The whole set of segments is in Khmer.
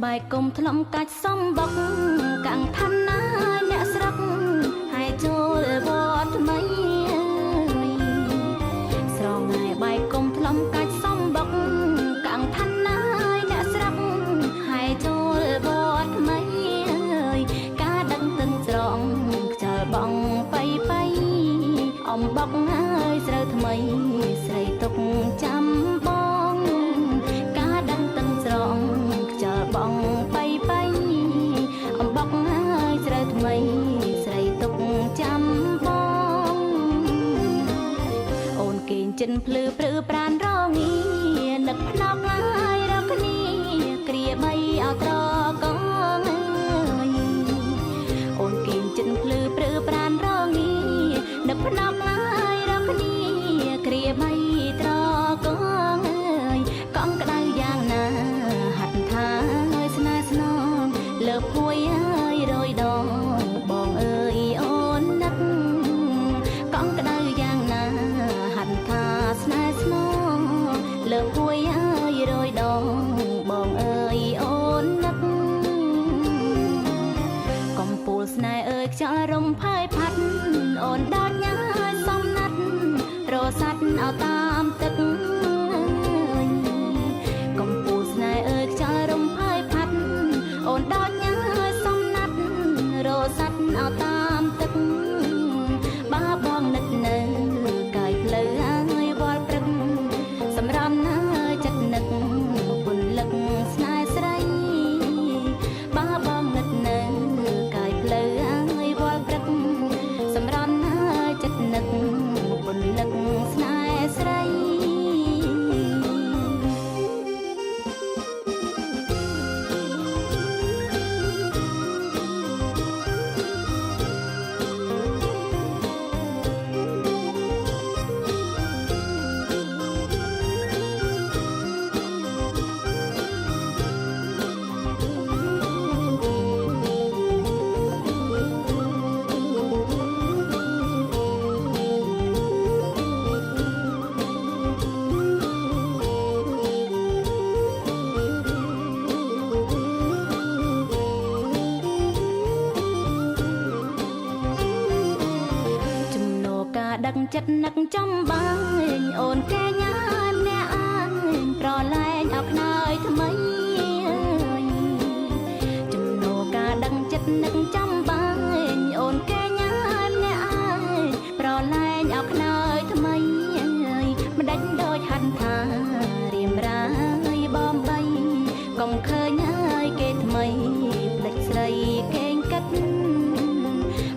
bài cùng thầm cách xong bọc càng thân nè srắc hai chỗ bọt mấy sau ngày bài cùng thầm cách xong bọc càng thân nè srắc hai chỗ bọt mấy cá đắng tân tròn chờ bóng bay bay ông bọc ơi rơi mấy xây tục chăm bóng cá đắng tân tròn chờ bóng bay bay ông bọc ơi rơi mấy xây tục chăm bóng ôn kín chân plư plư pran rong nghi nực nóc ai róc ni kria bay ao trò con ôn kín chân plư plư pran rong nghi nực nóc ai róc ni kria bay trò con cái đau giang na hạt tha sna snon lợp hôi ơi rồi đò bong ơi ôn nắc con cái đau giang na hạt tha sna snon lợp hôi ơi rồi đò bong ơi ôn nắc con pul sna ơi cho rong phaiพัด ôn đọt nhá xong nát rô sắt ao tam tức con pul sna ơi cho rong phaiพัด ôn đọt nhá xong nát rô sắt ao tam tức ba bong nứt nở cài plơ ơi vòi prឹង sầm ran ơi chặt nứt buồn lực sna sray ba bong nứt nở cài plơ ơi vòi prឹង sầm ran ơi chặt nứt buồn lực sna sray ดังจัดนักจำบางโอนแค่ยามแน่อ้างรอแลงเอาหน่อยทำไมจำโนกาดังจัดนักจำบางโอนแค่ยามแน่อ้างรอแลงเอาหน่อยทำไมมันดังโดยหันทาเรียมร้ายบอมใบกองเคยง่ายเกตไม่เปล็กใส่เก่งกัด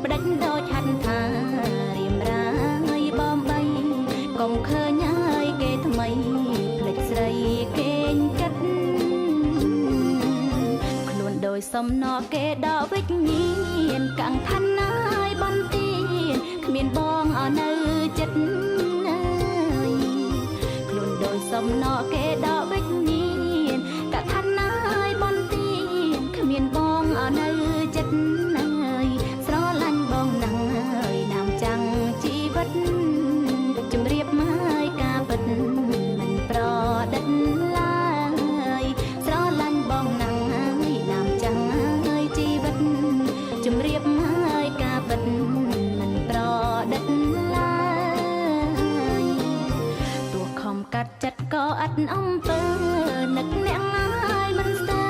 มันดังโดยหันทาเรียมร้ายบอมใบกองเคยง่ายเกตไม่เปล็กใส่เก่งกัดขลุ่นโดยสมนอเกดอวิกเงียนกังทันนายบอนตีนขมิ้นบองเอาเนื้อจัดโดยสมนอเกดอวิกเงียนกัทันนายบอนตีนขมิ้นบองเอาเนื้อจัดสระลันบองนังนำจังชีวิตจุ่มเรียบไม้กาปิดมันปลอดันลายสระลันบองนังนำจังชีวิตจุ่มเรียบไม้กาปิดมันปลอดันลายตัวคอมกัดจัดก็อัดอ้อมเปิดนึกแนงไอ้มันเสือ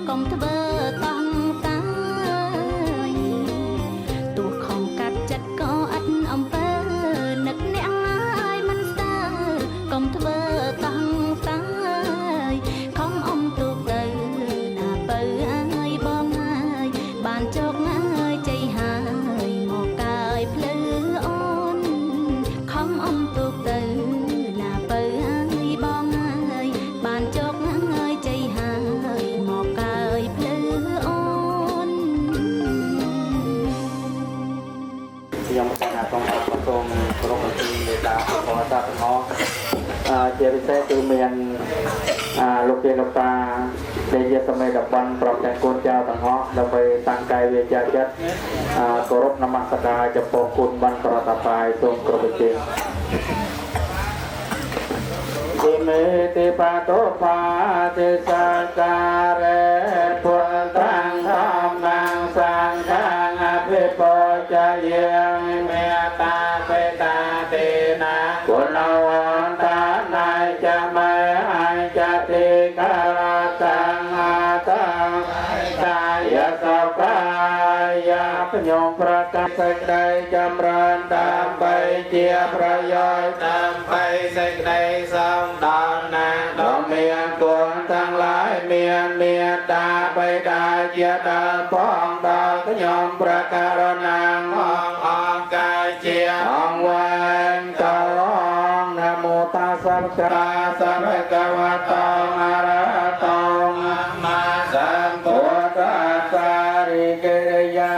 กองทะเบอต้องตายตัวคอมกัดจัดก็อัดอ้อมเปิดนึกแนงไอ้มันเสือกองทะเบอต้องตายของอ้อมตัวเดินหน้าเปิดไอ้บ้องไอ้บานโจกไอ้ใจหายหมอกกายเพลืออ่อนของอ้อมตัวเดินหน้าเปิดไอ้บ้องไอ้บานโจกไอ้ใจหายหมอกกายเพลืออ่อนยังไม่ได้ต้องรับประทงกรมที่เมตาขอตาเป็นน้องเจริญเสคือเมียนลูกเจริญตาในเยสมัยดับบันปลอบใจโกนเจ้าต่างหอกเราไปตั้งใจเวียจัดจัดกรบนมัสการจะปกคุณบันปลอดภัยทรงกรมเจริญเมติปะโตภาเตสักการะ ขยมประกาศសេចក្តីចម្រើនដើម្បីជាប្រយោជន៍ដើម្បីសេចក្តីសំដល់ណាដ៏មានគុណទាំងឡាយមានមេត្តាបិតាជាដល់ផងដល់ខ្ញុំប្រការណាអង្គកាយជាអង្គវែងតងនមោតាសវកាសវកវតងអរហតងសម្មាសម្ពុទ្ធសារិកិរិយា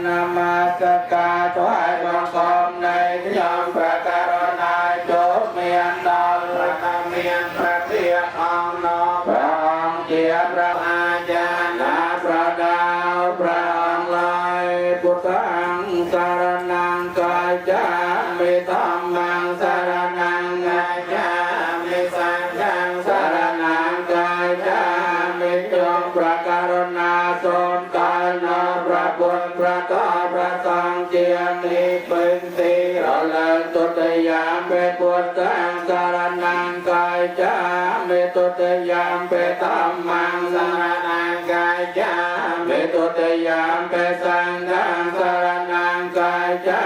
នមស្ការថ្វាយបង្គំនៃខ្ញុំប្រការណាចូលមានដល់ព្រះមានព្រះទានអង្គនរព្រះអង្គជាព្រះអាចារ្យណាប្រដៅព្រះអង្គឡើយពុទ្ធអង្គសារណាំកាយាមិធម្មងសារណាំកាយាមិសង្ឃំសារណាំកាយាមិខ្ញុំប្រការណាសូមកាលណាព្រះពុទ្ធព្រះតព្រះសង្ឃជានិព្វិនទីរលើកទុតិយាមពេពុទ្ធអង្គសារណាំកាយាមិទុតិយាមពេធម្មងសារណាំកាយាមិទុតិយាមពេសង្ឃំសារណាំកាយា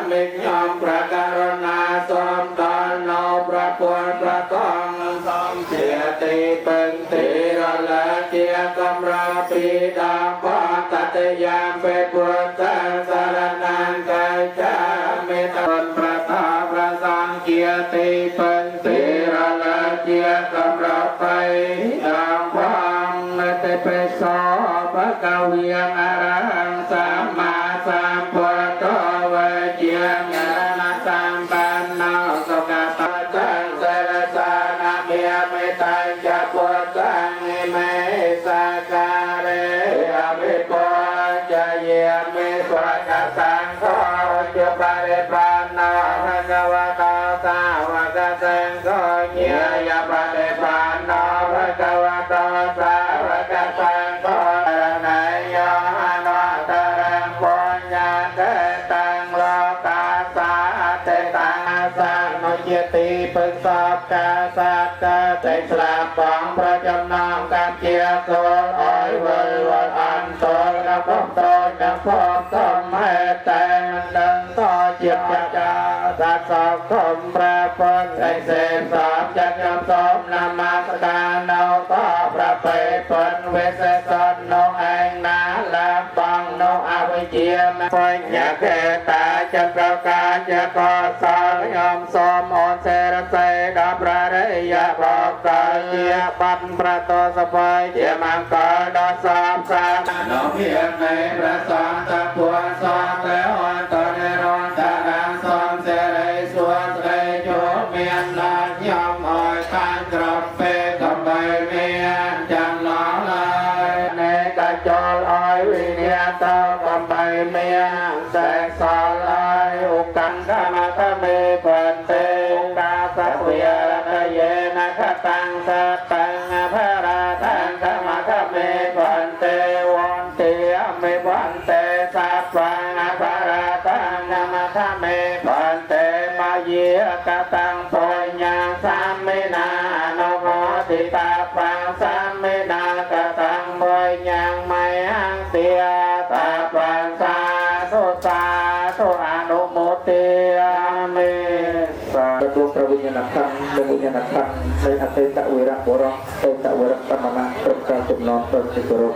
មិខ្ញុំប្រការណាសូមដល់នៅព្រះពុទ្ធព្រះសង្ឃសូមជាទីពឹងទីរលើកជាកម្រពីដាបតតយាមពេពុទ្ធសារណាំកាយាមិតនប្រតាព្រះសង្ឃជាទីពឹងទីរលើកជាកម្រពីដាបតតពេសោបកវិយអរហង្សម្មាសម្ពុទ្ធវេជាញាណសម្បណ្ណោសុខតតសិរសានាមិមេតញ្ញពុទ្ធង្ឃមេសាការេអភិពុច្ចយាមិស្វកសង្ឃោជបរិបាណោភគវតោសាវកសង្ឃោញាយបរិបាណោភគវតោសាវកសង្ឃោរណយោអនុតរំពុញ្ញកតាំងលោកាសាតេតាសានុជាទីពឹងសពកាសាតតែស្លាប់បងប្រចំណងកម្មជាគោលអយវិលវល់អន្តរដល់ផងតូចដល់ផងតំហេតែមិនដឹងតជាបចាសាសគមព្រះពុទ្ធឯសេសបចាខ្ញុំសូមនមស្ការនៅតព្រះបេពុទ្ធវេសេសននៅឯងណាលាបងនៅអវិជ្ជាបញ្ញកេតាចប្រកាជាកសលខ្ញុំសូមអូនសេរសេដល់ព្រះរិយបកជាបាត់ប្រតសបាយជាមង្គលដល់សពសានៅភាពនៃព្រះសង្ឃពុទ្ធសង្ឃតែអន្តររន្តរានសូមសេរីសុខស្ដីចូលមានដល់ខ្ញុំអើយខាងក្រពេលកំបីមានចាំឡងឡើយនៃកាចូលអើយវិញ្ញាតកំបីមានតែសល់ឡើយឧកម្មកម្មតមេបន្ទេកាសវិរតយេនខតាំងសតាំងភរាតាំងកម្មតមេបន្ទេវន្តិមេបន្ទេសាបាងភរាតាំងកម្មតមេបន្ទេមាយាកតាំងបញ្ញាសាមេណានុមោទិតាបាងសាមេណាកតាំងបញ្ញាមៃអង្ទាតាបាងសាសុសាសុអនុមោទិមេសាទុប្រវិញ្ញាណខណ្ឌនិងវិញ្ញាណខណ្ឌនៃអតីតវិរៈបុរសអតីតវិរៈបរមណាគ្រប់ការចំណងទៅជាគោរព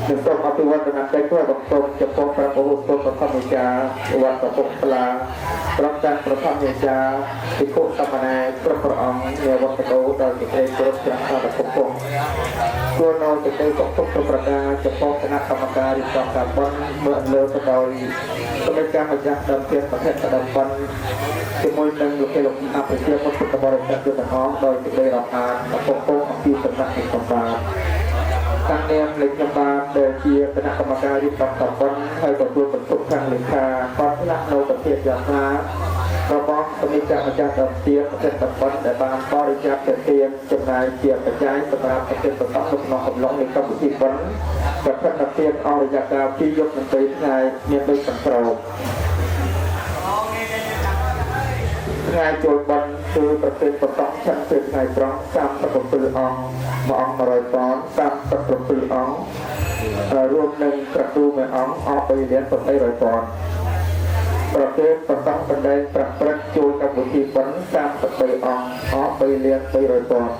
និងសូមអភិវឌ្ឍនកិច្ចធ្វើបង្គំចំពោះព្រះអង្គសូមប្រធមយាចាវត្តពុទ្ធឡាប្រំតាំងប្រធមយាចាភិក្ខុសមណែគ្រប់ព្រះអង្គនៃវត្តកោដោយសេចក្តីគោរពព្រះអង្គពុទ្ធគួរនៅសេចក្តីសុខទុក្ខប្រការចំពោះគណៈកម្មការរៀបចំការបន់មើលលើទៅដោយសម្រាប់ការម្ចាស់ដើមទៀតប្រភេទដើមបន់ជាមួយនឹងលោកលោកអភិជាពុទ្ធបរិស័ទទាំងអស់ដោយសេចក្តីរាប់អានពុទ្ធអំពីសំណាក់នៃសម្បាខាងនាមលេខខ្ញុំបានដែលជាគណៈកម្មការរៀបចំការបន់ហើយទទួលបន្ទុកខាងលេខាគាត់ស្នាក់នៅប្រទេសយ៉ាងណារបស់សមាជិកម្ចាស់ដើមទៀតប្រទេសតំបន់ដែលបានបរិច្ចាគទានចំណាយជាបច្ច័យសម្រាប់ប្រទេសបន្តក្នុងកំឡុងនៃកម្មវិធីបន់ប្រតិបត្តិទានអស់រយៈកាល2យប់និង2ថ្ងៃមានដូចខាងក្រោមថ្ងៃចូលបន់គឺប្រទេសបន្តឆាន់ពេលថ្ងៃត្រង់37អង្គមួយអង្គ100តន37អង្គ រួមនឹងប្រទូមួយអង្គអស់3លាន800ពាន់ប្រភេទប្រសង់បណ្ដែងប្រព្រឹត្តជួយកម្មវិធីបុណ្យ33អង្គអស់3លាន200ពាន់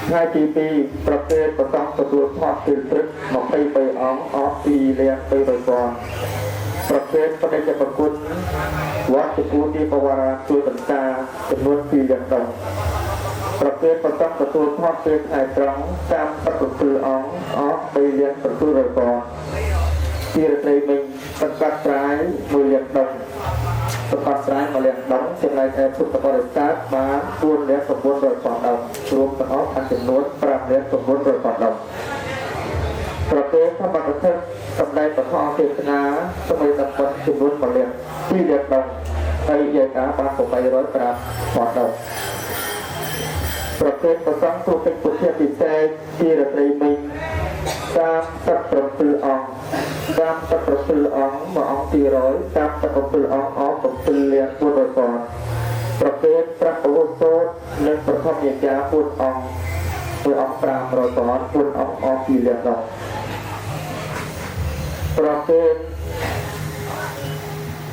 ថ្ងៃទី2ប្រភេទប្រសង់ទទួលថតពេលព្រឹក23អង្គអស់2លាន200ពាន់ប្រភេទបដិជ្ជប្រគុណវត្តពូទីបវរាជួយបន្តការចំនួន2លានដងប្រភេទប្រសង់ទទួលថតពេលថ្ងៃត្រង់37អង្គអស់3លាន700ពាន់ជារត្រីមិញសង្កាត់ត្រាយ1លានដងសង្កាត់ត្រាយ1លានដងចំណែកឯពុទ្ធបរិស័ទបាន4លាន900ពាន់ដងរួមទាំងអស់បានចំនួន5លាន900ពាន់ដងប្រភេទធម្មកថាសម្ដែងបទទេសនាសម័យតំបន់ចំនួន1លាន2លានដងហើយយាយតាបាន805ពាន់ដងប្រភេទប្រសង់ទូកិច្ចពុទ្ធពិសេសជារត្រីមិញ37អង្គ37អង្គមួយអង្គ200 37អង្គអស់7លាន400ពាន់ប្រភេទព្រះពហុសូត្រនិងប្រធមយាចា4អង្គមួយអង្គ500ពាន់4អង្គអស់2លានដងប្រភេទ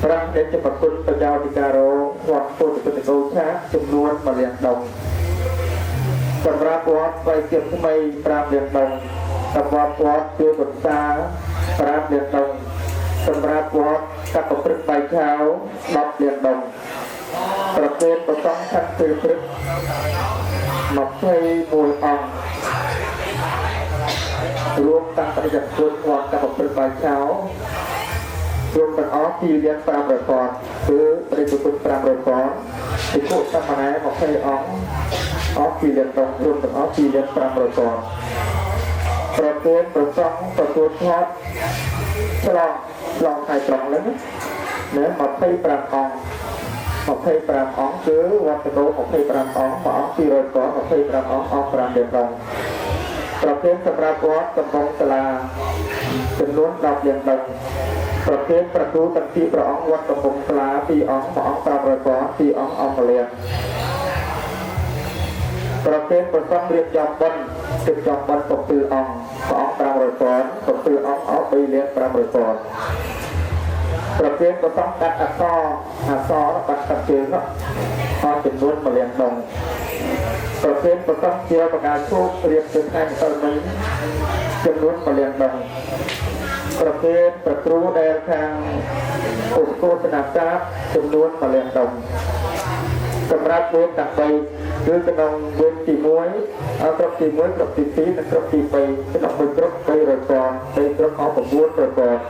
ព្រះដេចប្រគុណបញ្ញាធិការោវត្តពុទ្ធពិតកោឆាចំនួន1លានដងសម្រាប់វត្តស្វ័យជាថ្មី5លានដងសម្រាប់វត្តជួយបន្សា5លានដងសម្រាប់វត្តកັບប្រព្រឹត្តបៃឆៅ10លានដងប្រភេទប្រសង់ខាត់ពេលព្រឹក21អង្គរួមទាំងបរិយាគុណវត្តកັບប្រព្រឹត្តបៃឆៅរួមទាំងអស់2លាន500ពាន់គឺបរិយាគុណ500ពាន់ភិក្ខុសាមណេរ20អង្គអស់2លានដងរួមទាំងអស់2លាន500ពាន់ប្រភេទប្រសង់ទទួលថតឆ្លងថ្ងៃត្រង់ហ្នឹងណា25អង្គ25អង្គគឺវត្តដោ25អង្គមួយអង្គ200ពាន់25អង្គអស់5លានដងប្រភេទសម្រាប់វត្តកំពង់សាលាចំនួន10លានដងប្រភេទប្រទូទាំងពីរព្រះអង្គវត្តកំពង់សាលា2អង្គមួយអង្គ500ពាន់2អង្គអស់1លានប្រភេទប្រសង់រៀបចំបុណ្យ7អង្គព្រះអង្គ500ពាន់7អង្គអស់3លាន500ពាន់ប្រភេទប្រសង់កាត់អក្សរបាត់កាត់ជើងអស់ចំនួន1លានដងប្រភេទប្រសង់ជាប្រការជោគរៀបចំថ្ងៃ7មិញចំនួន1លានដងប្រភេទប្រគ្រូដែលខាងឧបកោសនាសាស្ត្រចំនួន1លានដងសម្រាប់វេនទាំង3គឺក្នុងវេនទី1ក្រុមទី1ក្រុមទី2និងក្រុមទី3ក្នុងមួយក្រុម300ពាន់3ក្រុមអស់900ពាន់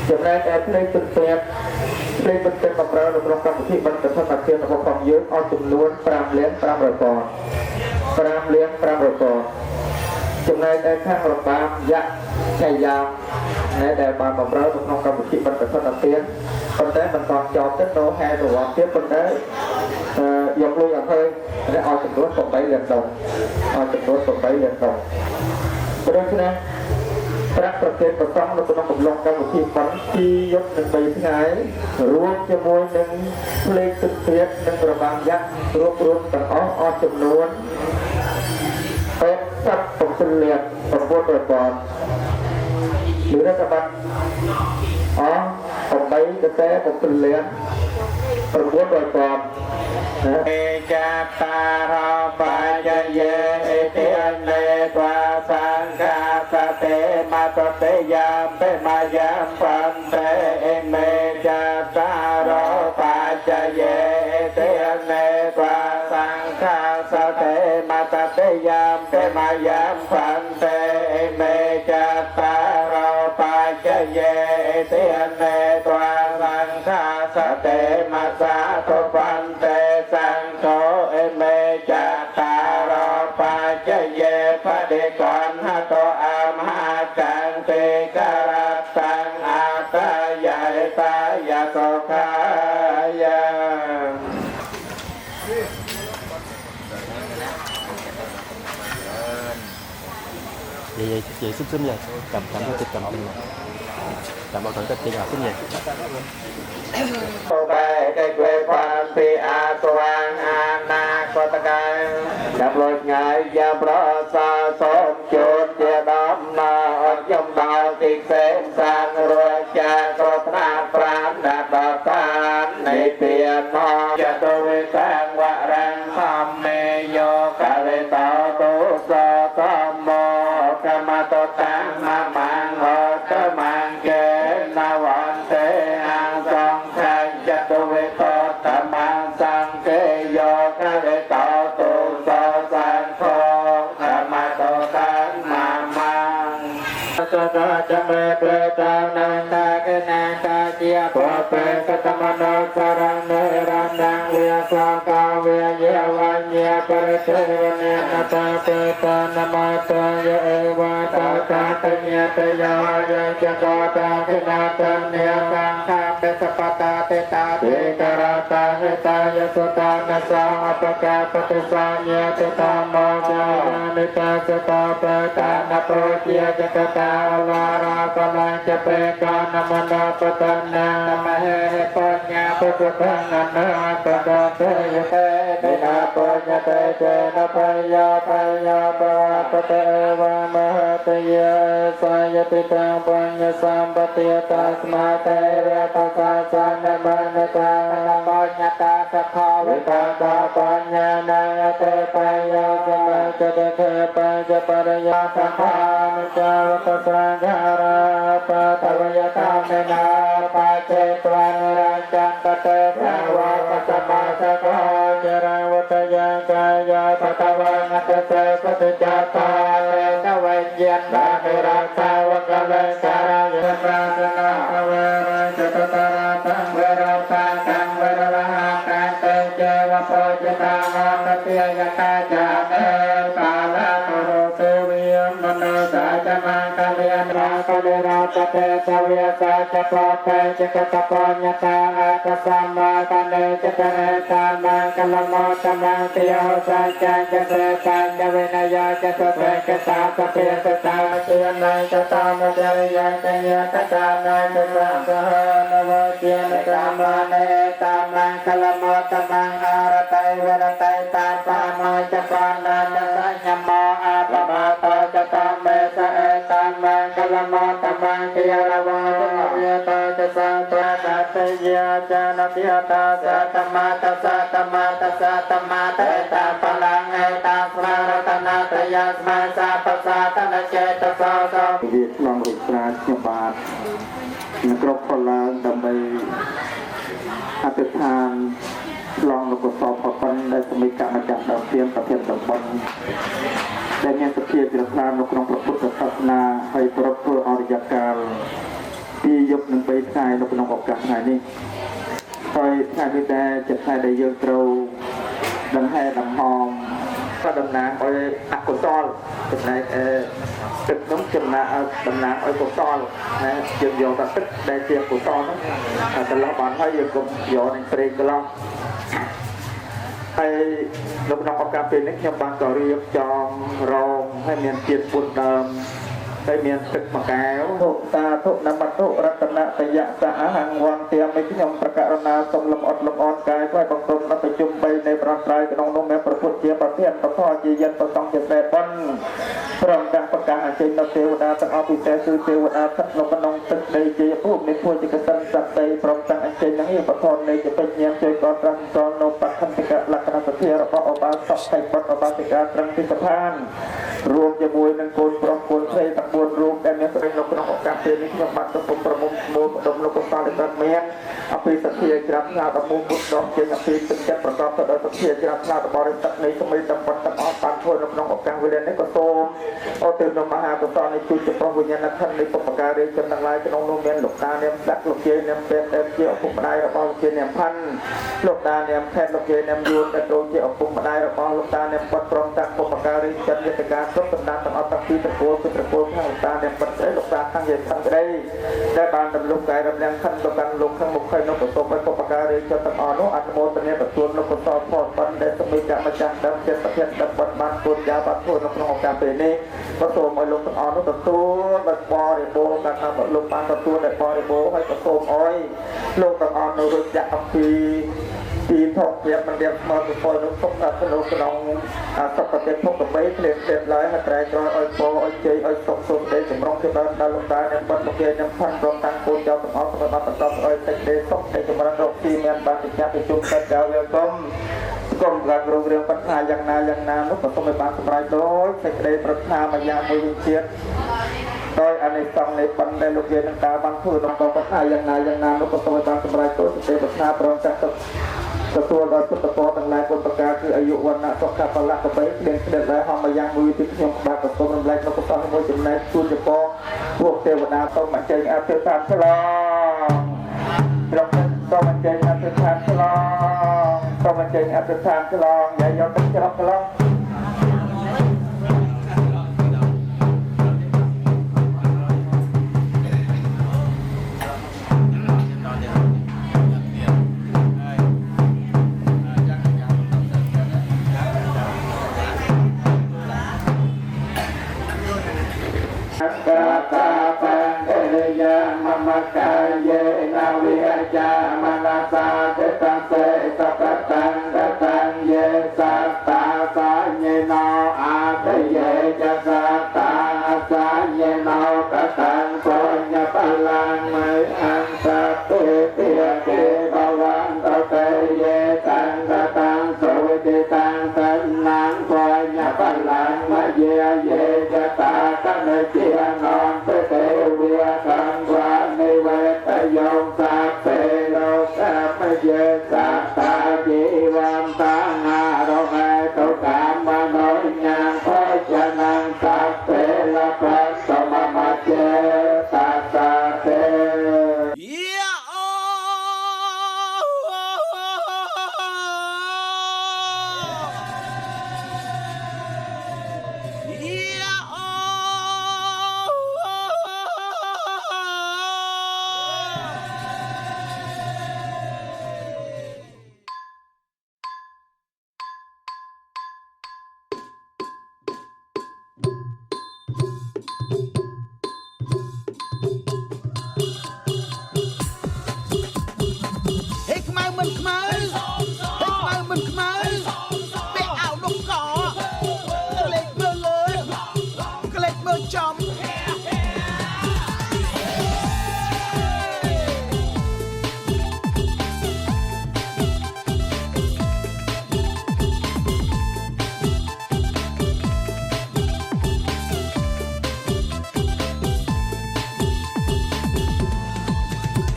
ចំណែកឯភ្លេងពិនពេទ្យបម្រើនៅក្នុងកម្មវិធីបិណ្ឌកឋិនអាគាររបស់ផងយើងអស់ចំនួន5លាន500ពាន់5លាន500ពាន់ចំណែកឯខាងរបាំយក្សចយាមដែលបានបម្រើនៅក្នុងកម្មវិធីបិណ្ឌកឋិនអាគារប៉ុន្តែបន្តចោលទៅនៅហេតុរវល់ទៀតប៉ុន្តែយកលុយអត់ហើយឲ្យចំនួន8លានដងឲ្យចំនួន8លានដងដូច្នេះប្រាក់ប្រភេទប្រសង់នៅក្នុងកំឡុងកម្មវិធីបន់ទីយប់និង3ថ្ងៃរួមជាមួយនឹងភ្លេងទឹកទៀតនិងរបាំយក្សរួមទាំងអស់ចំនួន87លាន900ពាន់ឬរដ្ឋបាល8កតែ7លាន900ពាន់เอจตารปัจจเยติอเนกวาสังฆาสเตมาตเตยามเปมายามปันเตเมจตารปัจจเยติอเนกวาสังฆาสเตมาตเตยามเปมายามปันเตเมจตารปัจจเยติอเนกวาสังฆาสเตมาสาธุปันเตสังโฆเอเมจัตตารปัจจเยปะเดกอนหะโตอามหากังเตกรัตตังอาตายะตายะโสขายะvậy xúc xính vậy cầm cái thịt cầm bao thử cái tiền xính vậy Bài cây quê quan phi a toan a na có ta cây đập lôi ngài gia pro sa sôm chốt chia đom យំដល់ទីផ្សេងសាងរួចចាក្រថ្នាប្រាណដល់តាននៃពីមកចតុវិតាំងវរាំងធម្មេយោកាលេតោទុសតមោកមតតាំងមមាំងហតមាំងកេណវន្តេអង្សង្ឃចតុវិតោតមាសង្ឃេយោកាលេតោទុសសង្ឃោកមតតាំងមមាំងសតចមេប្រតានានាកនាកាជាបបេកតមនោសរណេរណងវិសកាវិយវញ្ញបរិទេវនេនតាពេតនមតយអេវតតាតញ្ញតយោយចកតាគនាតនេសង្ឃាពេសពតាតេតាទេករតាហេតាយសតានសាអបកេពតិសាញេតតាមោចានិតាសតាពេតានប្រូជាចកតាវาราปลังจะเปกานมนาปตันนามเหปัญญาปุถุตังนาปะดาเตยเตตินาปัญญาเตเจนะปัญญาปวะปะเตวะมหะเตยสายติตังปัญญาสัมปติตัสมาเตเรตัสสะสันมัญญาตาปัญญาตาสัพพะวิตาตาปัญญานาเตปัญญาสมัจเตเทปัญญาปริยาสัพพะนุจาวตสังฆาราปะตวยตาเมนาปะเจตวันรังจันตเตสาวะปัสมาสะโกจรังวัตยังกายาปะตวังอัตเสปฏิจจตาเลนวิญญาณบาหิรัสสาวะกะเลสารายะปราณนาเวรังจตตาราตังเวรังตังตังเวรละหังตังเตเจวะโพจิตาหะเตยะตาจาเนปาลาโตโรเตวิยมโนสาจมังคะเลียนราคะเลราปะเตสเวสาจะปะเตจะกะตะปัญญาตาอะตะสัมมาตันเนจะกะเนตามังคะละโมตมังติโยสัจจังจะเสตังจะเวนยาจะสเปกะตาสเปสตาเตียนังจะตามะจริยังจะญาตตานังจะสังฆะนวะเจนะกามะเนตามังคะละโมตมังอารตัยเวรตัยตาปามาจะปานาจะสัญญโมอาปะมาโตจะตามเมสะเอตามังคะละโมตมังเทระวะจะเยตาจะสังตัวสัตยาจานติหตาสัตมาตสัตมาตสัตมาเตตาปลังเอตาสมารัตนาตยาสมาสาปสาตนเจตสาสาวิทลองรุปราชบาทนักรบพลานดำไปอธิษฐานลองลูกศรพอคนได้สมิกะมาจากดาวเทียมประเทศดาวบอลได้เงินสเปียจิรพรามลูกน้องพระพุทธศาสนาให้พระพุทธอริยการที่ยกหนึ่งไปใช้ลูกน้องออกจากไหนนี่คอยใช้ไม่ได้จะใช้ได้เยอะเราดังให้ดำหอมก็ดำน้ำคอยอักกุศลเป็นไงตึกน้ำจมน้ำดำน้ำคอยกุศลนะยืนโยตัดตึกได้เตียงกุศลนะแต่ละบ้านให้ยืนกุศลโยนเตรียมกันแล้วให้ลูกน้องออกจากเป็นนักยมบางก็เรียบจองรองให้เมียนเจียนปุ่นเดิมให้เมียนตึกมาแก้วทุกตาทุกน้ำมันทุกรัตนะตยะสะอาหังวังเตียมไม่ขยมประกาศนาสมลำอดลำอ่อนกายไว้บังตรงนับจุ่มไปในประทายกระนองนมแม่ประพุทธเจียประเทียนประพ่อจียันประตองเจตแปดวันพร้อมดังประกาศเจนเทวดาตั้งเอาปิเตคือเทวดาทัดลงกระนองตึกในเจียผู้ในผู้จิกสันสัตย์พร้อมดังเจนยังอีประทอนในจะเป็นเงียบเจยก่อนรังจรโนปัตขันติกะลักษณะเทียระพะอบาสอบไข่ปัตอบาสิกาตรังติสะพานรวมจะมวยนังโกนพร้อมโกนใส่ตะบวนรวมแต่เนี้ยเป็นลูกน้องออกจากเป็นนิยมบัตรสมประมุขโมดมลูกตาเลตันเมียนอภิสัตย์กราบนาตมุบุตรดอกเจนอภิสัตย์ประกอบต่อสัตย์กราบนาตบริสัตย์ในสมัยจำปันตะออนปานทวนลูกน้องออกจากเวลาในกระโซมเอาเติมนมหากระซอนในจุดจะพร้อมวิญญาณท่านในปกการเรียนจำต่างลายจะน้องนุ่มเมียนลูกตาเนียมดักลูกเจเนียมเป็นเกี่ยวปุ่มได้ระบอบเจเนียมพันลูกตาเนียมแพทย์ลูกเจเนียมยูนแต่โดนเกี่ยวปุ่มได้ระบอบลูกตาเนียมปัดตรงจากปกการเรียนจำยุทธการครบสัปดาห์ต่างเอาตั้งปีตะโกนเป็นตะโกนข้างตาเนียมปัดได้ลูกตาข้างเย็นข้างได้บานดำลูกไก่ดำแรงขั้นลูกกันลูกข้างมุกไข่นกกระโตไปปกการเรียนจำต่างอ่อนอันโมตเนียประตูนกกระโตพอดปันได้สมัยจะมาจากดำเจ็ดประเทศดำบัดบ้านปูนยาบัดพูนนกน้องออกจากเป็นนี้ประตูมาลงต่างอ่อนนกประตูบัดปอริโบการทำบัดลงปานประตูได้ปอริโบให้ประตูอ้อยลูกต่างอ่อนนกจะอับปี ទីថោកទៀតមិនរៀបមកទៅពលនោះសុខក្នុងសុខប្រតិភពដើម្បីក្លៀនទៀតឡើយហើយត្រែក្រោយឲ្យពោឲ្យជ័យឲ្យសុខសុខទេចម្រុងទៅដល់លោកតាអ្នកបាត់មកគេខ្ញុំផាន់រំតាំងពូនចៅទាំងអស់សម្រាប់បន្តឲ្យសេចក្តីសុខនៃចម្រើនរកទីមានបានជាប្រជុំកិច្ចការវាគមគុំការរងរឿងបញ្ហាយ៉ាងណានោះក៏សូមឲ្យបានសម្រេចដោយសេចក្តីប្រាថ្នាមួយយ៉ាងមួយវិញទៀតដោយអនិសង្ឃនៃបណ្ឌិតលោកយាយនឹងការបានធ្វើក្នុងបញ្ហាយ៉ាងណានោះក៏សូមឲ្យបានសម្រេចដោយសេចក្តីប្រាថ្នាព្រមទាំងទទួលដល់ពុទ្ធពរទាំងឡាយគុណប្រការគឺអាយុវណ្ណៈសុខៈបលៈកបិក្លៀនក្តិតហើយហមយ៉ាងមួយទីខ្ញុំបាទប្រគំរំលែកនៅកសលមួយចំណែកជួនចពពួកទេវតាសូមអញ្ជើញអធិដ្ឋានឆ្លងត្រង់សូមអញ្ជើញអធិដ្ឋានឆ្លងសូមអញ្ជើញអធិដ្ឋានឆ្លងយាយយកទឹកច្រកឆ្លងកាយេនាវិអច្ចាមនសាទិតាសេសកតាំងកតាំងយេสัตตาสัญญโนอาทะเยจะสัตตาสัญญโนกตังปุญญพลังไมอังสัพเพเตียเกภวันตเตเยตังกตังสุติตังสันนังปุญญพลังมะเยเยจะตาตันเจียนอนเตเวียสังวานิเวตโยสัพเพโลกะมะเยสัตตาจีวันตังหาโรเมตุกามโนยังพจนังสัพเพละปัสสมมะเจตัสสะเต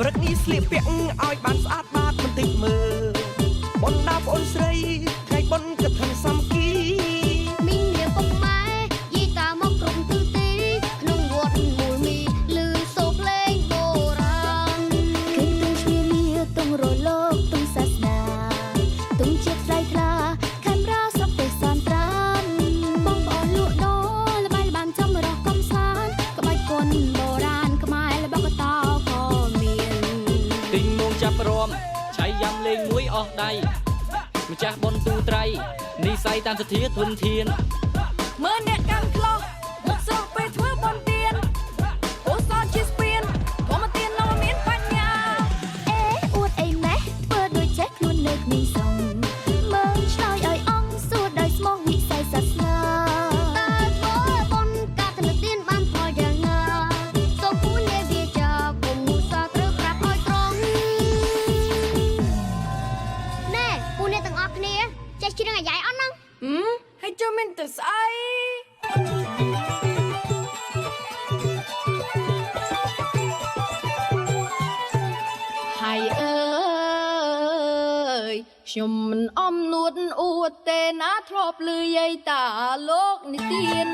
ព្រឹកនេះស្លៀកពាក់ឲ្យបានស្អាតបាតបន្តិចមើលបុណ្យដាបងប្អូនស្រីថ្ងៃបុណ្យកឋិនសាមគ្គីមីងនាងពុកម៉ែយាយតាមកក្រុមទិទីក្នុងវត្តមូលមីលឺសូរភ្លេងបុរាណឃើញទាំងឈ្មោះលាតុងរលកតុងសាសនាតុងជាតិថ្លៃថ្លាខេមរាស្រុកទេសន្ត្រានបងប្អូនលក់ដូរល្បែងបានចំរស់កំសាន្តក្បាច់គុនបុរាណខ្មែរល្បកតោក៏មានទិញមកចាប់រំឆៃយ៉ាំលេងមួយអស់ដៃម្ចាស់បុណ្យទូត្រៃនិស័យតាមសធាធនធានមើលអ្នកកាន់ក្លោះមកស្រោពេលធ្វើបុណ្យទានអូសោជាស្ពានធម្មទាននៅមានបញ្ញាអេអួតអីម៉េះធ្វើដូចចេះខ្លួននៅគ្មានសងមើលឆ្លើយឲ្យអង្គសួរដោយស្មោះវិស័យសាសនាតើធ្វើបុណ្យកាតនទានបានផលយ៉ាងណាសូមពូលាវាចាគុំមូសាត្រូវប្រាប់ឲ្យត្រង់ណែពូអ្នកទាំងអស់គ្នាចេះច្រៀងអាយ៉ៃអត់ហ្នឹងហើយចូលមានទៅស្អីហើយអើយខ្ញុំមិនអំនួតអួតទេណាធ្លាប់លឺយាយតាលោកនិទាន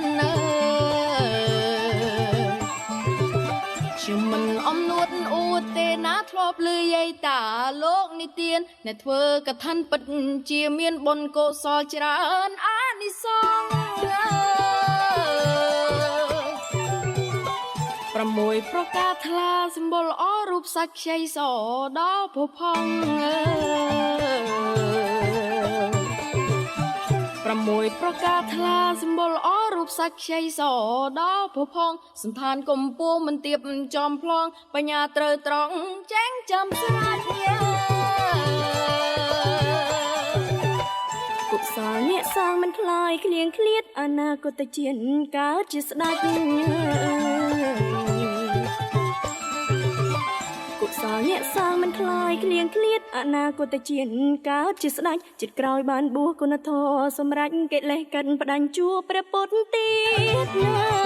ខ្ញុំមិនអំនួតអួតទេណាធ្លាប់លឺយាយតាលោកនិទានអ្នកធ្វើកឋិនពិតជាមានបុណ្យកុសលច្រើនអានិសង្ឃ6ប្រការថ្លាសម្បុរល្អរូបសាច់ខ្ចីសដល់ភពផង6ប្រការថ្លាសម្បុរល្អរូបសាច់ខ្ចីសដល់ភពផងសន្តានកំពូលមិនទៀបចំប្លង់បញ្ញាត្រូវត្រង់ចែងចាំស្រាច់ សលអ្នកសាងមិនខ្លាយក្លៀងឃ្លាតអនាគតជាតិកើតជាស្ដេចកុសលអ្នកសាងមិនខ្លាយក្លៀងឃ្លាតអនាគតជាតិកើតជាស្ដេចចិត្តក្រោយបានបួសគុណធម៌សម្រេចកិលេសកិនផ្ដាច់ជួព្រះពុទ្ធទៀតណា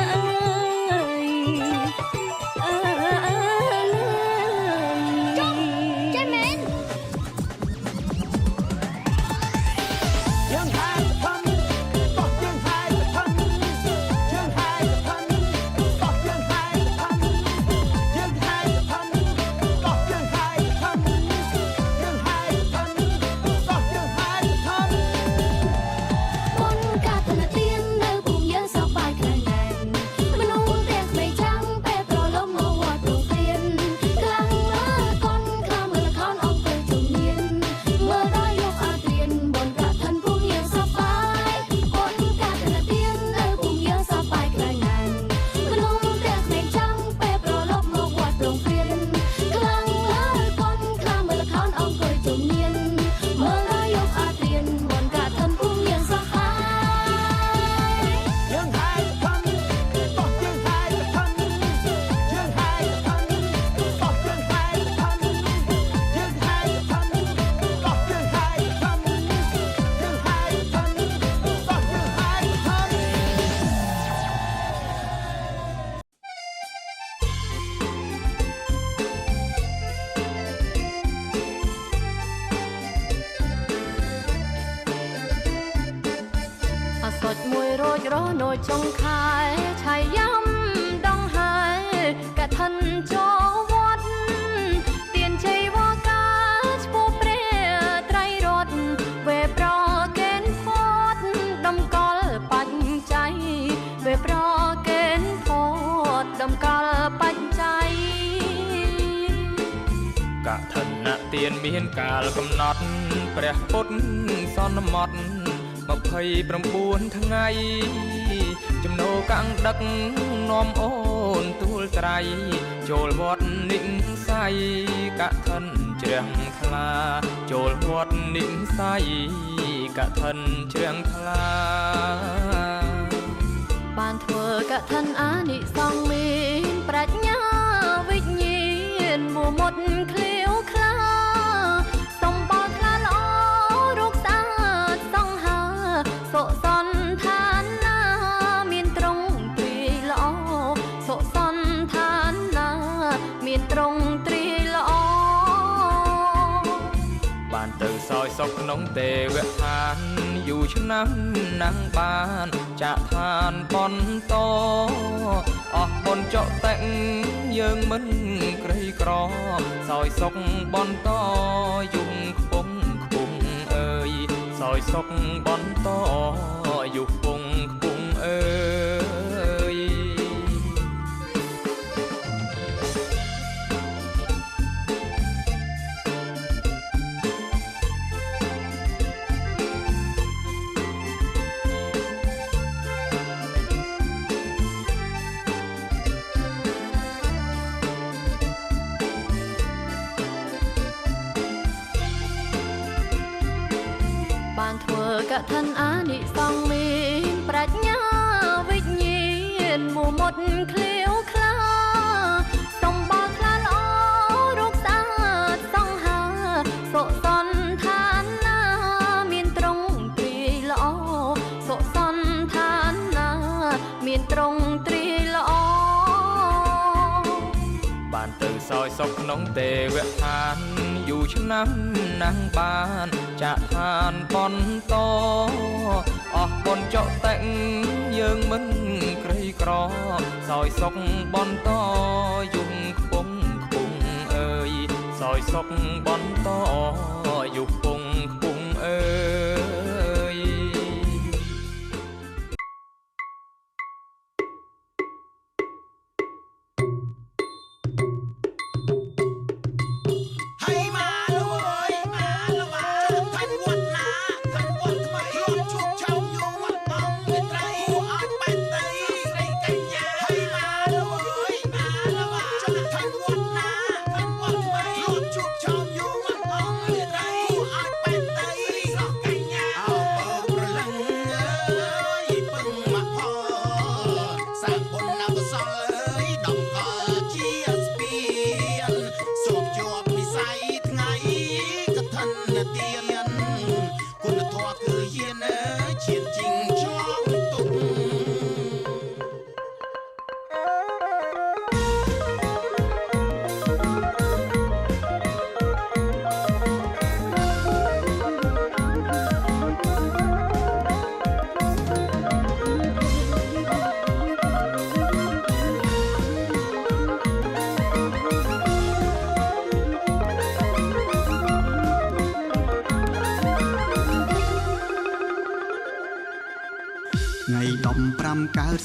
សុចមួយរោចរនោចុងខែឆៃយ៉ាំដងហើយកឋិនចូលវត្តទានជ័យវកាឈ្មោះព្រះត្រៃរតវេប្រកេនផតដំកល់បច្ច័យវេប្រកេនផតដំកល់បច្ច័យកឋិនទានមានកាលកំណត់ព្រះពុទ្ធសន្មត29ថ្ងៃចំណូលកាំងដឹកនាំអូនទូលត្រៃចូលវត្តនិស័យកឋិនជ្រះថ្លាចូលវត្តនិស័យកឋិនជ្រះថ្លាបានធ្វើកឋិនអានិសង្ឃមានប្រាជ្ញាវិញ្ញាណមួមុតឃ្លាវខ្លាសម្បល់ថ្លាល្អរូបស្អាតសង្ហាសុសន្តានណាមានត្រង់ទ្រីល្អសុសន្តានណាមានត្រង់ទ្រីល្អបានទៅសោយសុខក្នុងទេវឋានយូរឆ្នាំណាំងបានចាក់ឋានបន្តអស់បុណ្យចុតិងយើងមិនក្រីក្រសោយសុខបន្តយំខ្ពង់ខ្ពង់អើយសោយសុខបន្តយុគពងខ្ពង់អើយបានធ្វើកឋិនអានិសង្ឃមានប្រាជ្ញាវិញ្ញាណមួមុតឃ្លាវខ្លាសម្បល់ថ្លាល្អរូបស្អាតសង្ហាសុសន្តានណាមានត្រង់ទ្រីល្អសុសន្តានណាមានត្រង់ទ្រីល្អបានទៅសោយសុខក្នុងទេវឋានយូរឆ្នាំណាំងបានចាក់ឋានបន្តអស់បុណ្យចុតិងយើងមិនក្រីក្រសោយសុខបន្តយំខ្ពង់ខ្ពង់អើយសោយសុខបន្តយុគពងខ្ពង់អើយ ហ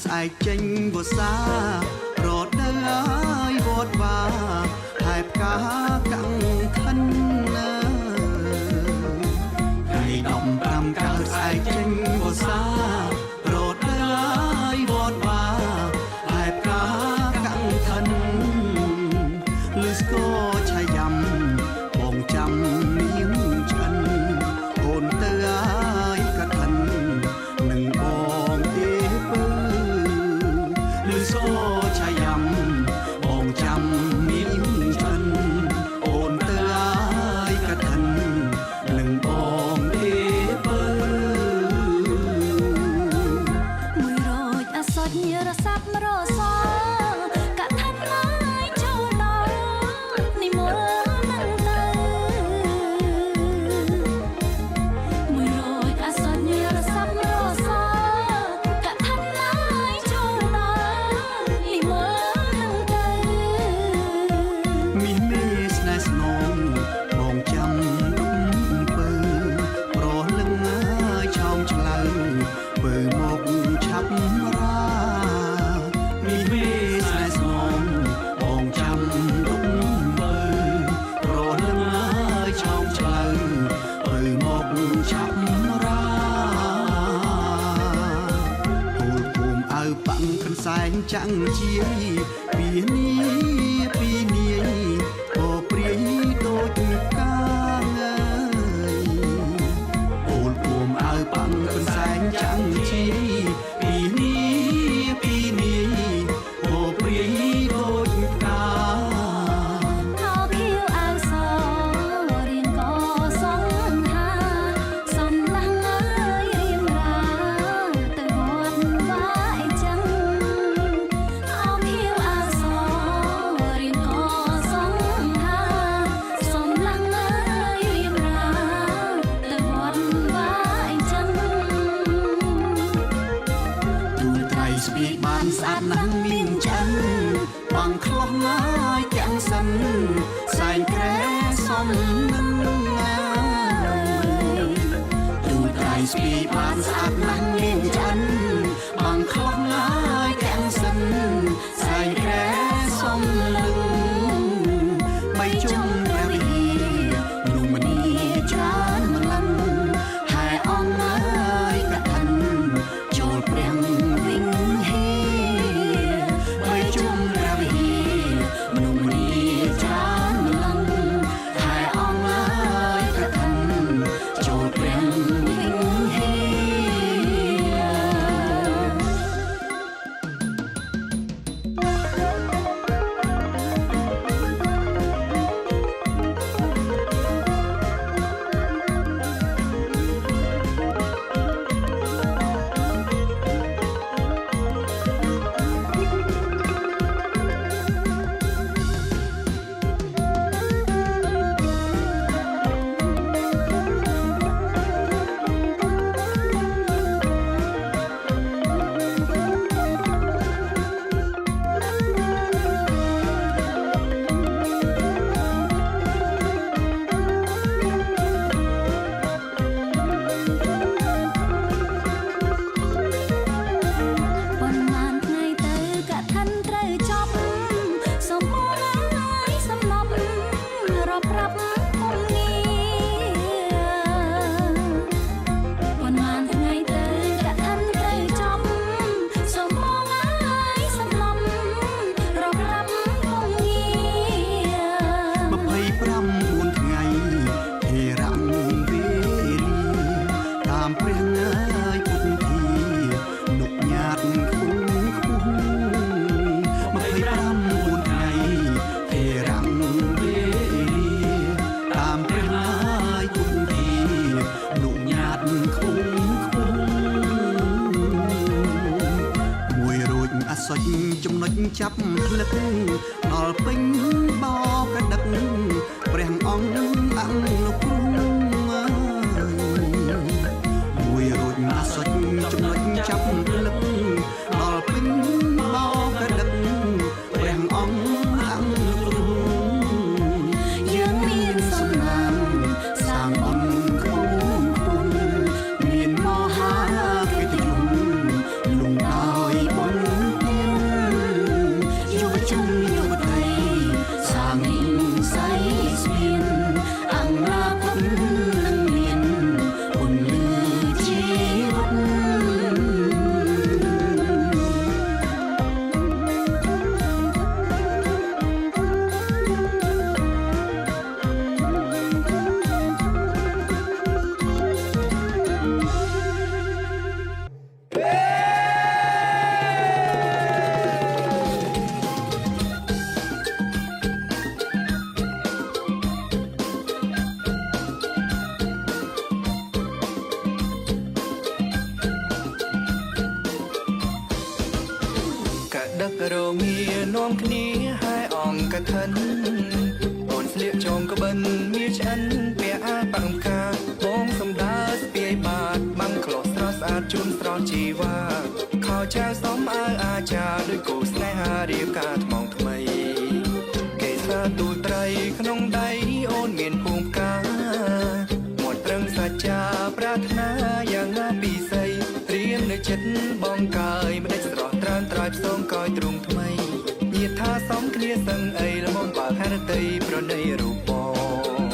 ស្អែកចេញវស្សារត់ដើរឲ្យវត្តវាហើយផ្កាកាំងខិនថ្ងៃ15កើតស្អែកចេញវស្សារត់ដើរឲ្យវត្តវាហើយផ្កាកាំងខិនលឺស្គរឆាយ៉ាំបងចាំនាងឆ្អិនអូនទៅឲ្យកឋិននឹងបងទេពើលឺស្គរឆាយ៉ាំបងចាំនាងឆ្អិនអូនទៅឲ្យកឋិននឹងបងទេពើមួយរយអសត់ញរសាប់រសកថាត់ណាយចូលដល់និមលនឹងទៅមួយរយអសត់ញរសាប់រសកថាត់ណាយចូលដល់និមលនឹងទៅមីមេស្នេហ៍ស្នងបងចាំដុំពើប្រលឹងឲ្យឆោមឆ្លៅពើមកឆាប់រាមីមេស្នេហ៍ស្នងបងចាំដុំពើប្រលឹងឲ្យឆោមឆ្លៅពើមកឆាប់រាហូលភូមិអើប៉ាំងកន្សែងចាំងជាយពីនាយអូព្រាយដូចកាងអើយអូលភូមិអើប៉ាំងកន្សែងចាំងជាយពីនាយអូព្រាយដូចកាខោខៀវអាវសរៀងក៏សងហាសំឡាំងអើយរៀងរាទៅវត្តវាអីចឹងខោខៀវអាវសរៀងក៏សងហាសំឡាំងអើយរៀងរាទៅវត្តវាអីចឹងទូលត្រៃស្ពីបានស្អាតណាស់មានចិនបងខ្លោះហើយទាំងសិនសែងក្រែសំនឹងទូលត្រៃស្ពីបានស្អាតណាស់មានចិនបងខ្លោះហើយទាំងសិនសែងក្រែសំនឹងបីជុំព្រះវិហារនោះមនីច្រើនម្លឹងហើយអង្គហើយកឋិនចូលព្រះវិញហេបីជុំព្រះវិហារមនុស្សមនីច្រើនម្លឹងហើយអង្គហើយកឋិនចូលព្រះវិញហេសុចចំណុចចាប់ផ្លឹកដល់ពេញបោកដឹកព្រះអង្គអង្គលោកគ្រូមួយរួចអាសុចចំណុចចាប់ផ្លឹកដល់ពេញបោកដឹកព្រះអង្គអង្គលោកគ្រូយើងមានសំណាងសាងអង្គគ្រូមានមហាកិត្តិយសលំដោយបុណ្យ គ្នាហើយអងកឋិនអូនស្លៀកចងក្បិនមានឆ្អិនពាក់អាបាំងកាបងសំដើស្ពាយបាតបាំងក្លោះស្រស់ស្អាតជូនស្រស់ជីវ៉ាខោចាវសំអើអាចារ្យដោយគូស្នេហារៀបការថ្មងថ្មីកេសាទូលត្រីក្នុងដៃអូនមានភូមិកាមាត់ប្រឹងសច្ចាប្រាថ្នាយ៉ាងណាពីស័យរៀននៅចិត្តបងកាយមិនដេចស្រស់ត្រានត្រើយផ្សងកយទ្រង់ថ្មីញាថាសំគ្នាសឹងអីល្មមបើហេតុតីប្រណីរូបបង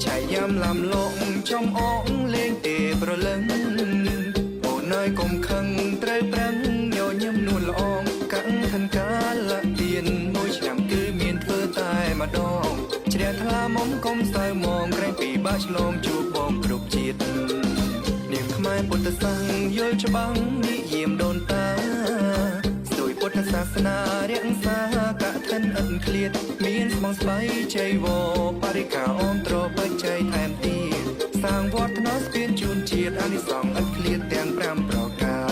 ឆាយយ៉ាំឡាំលងចំអងលេងទេប្រលឹងអូនហើយកុំខឹងត្រូវប្រឹងញញឹមនួនល្អងកាំងខិនកាលទៀនមួយឆ្នាំគឺមានធ្វើតែម្ដងជ្រះថ្លាមុំកុំសៅមងក្រែងពីបាក់ឆ្លងជួបបងគ្រប់ជាតិនាងខ្មែរពុទ្ធសាសយល់ច្បាំងនិយាមដូនតាស្ទួយពុទ្ធសាសនារក្សាកឋិនឥតឃ្លាតមានស្មងស្បៃជ័យវរបរិការអមត្របច្ច័យថែមទៀតសាងវត្តណស្ពានជូនជាតិអានិសង្សឥតឃ្លាតទាំង5ប្រការ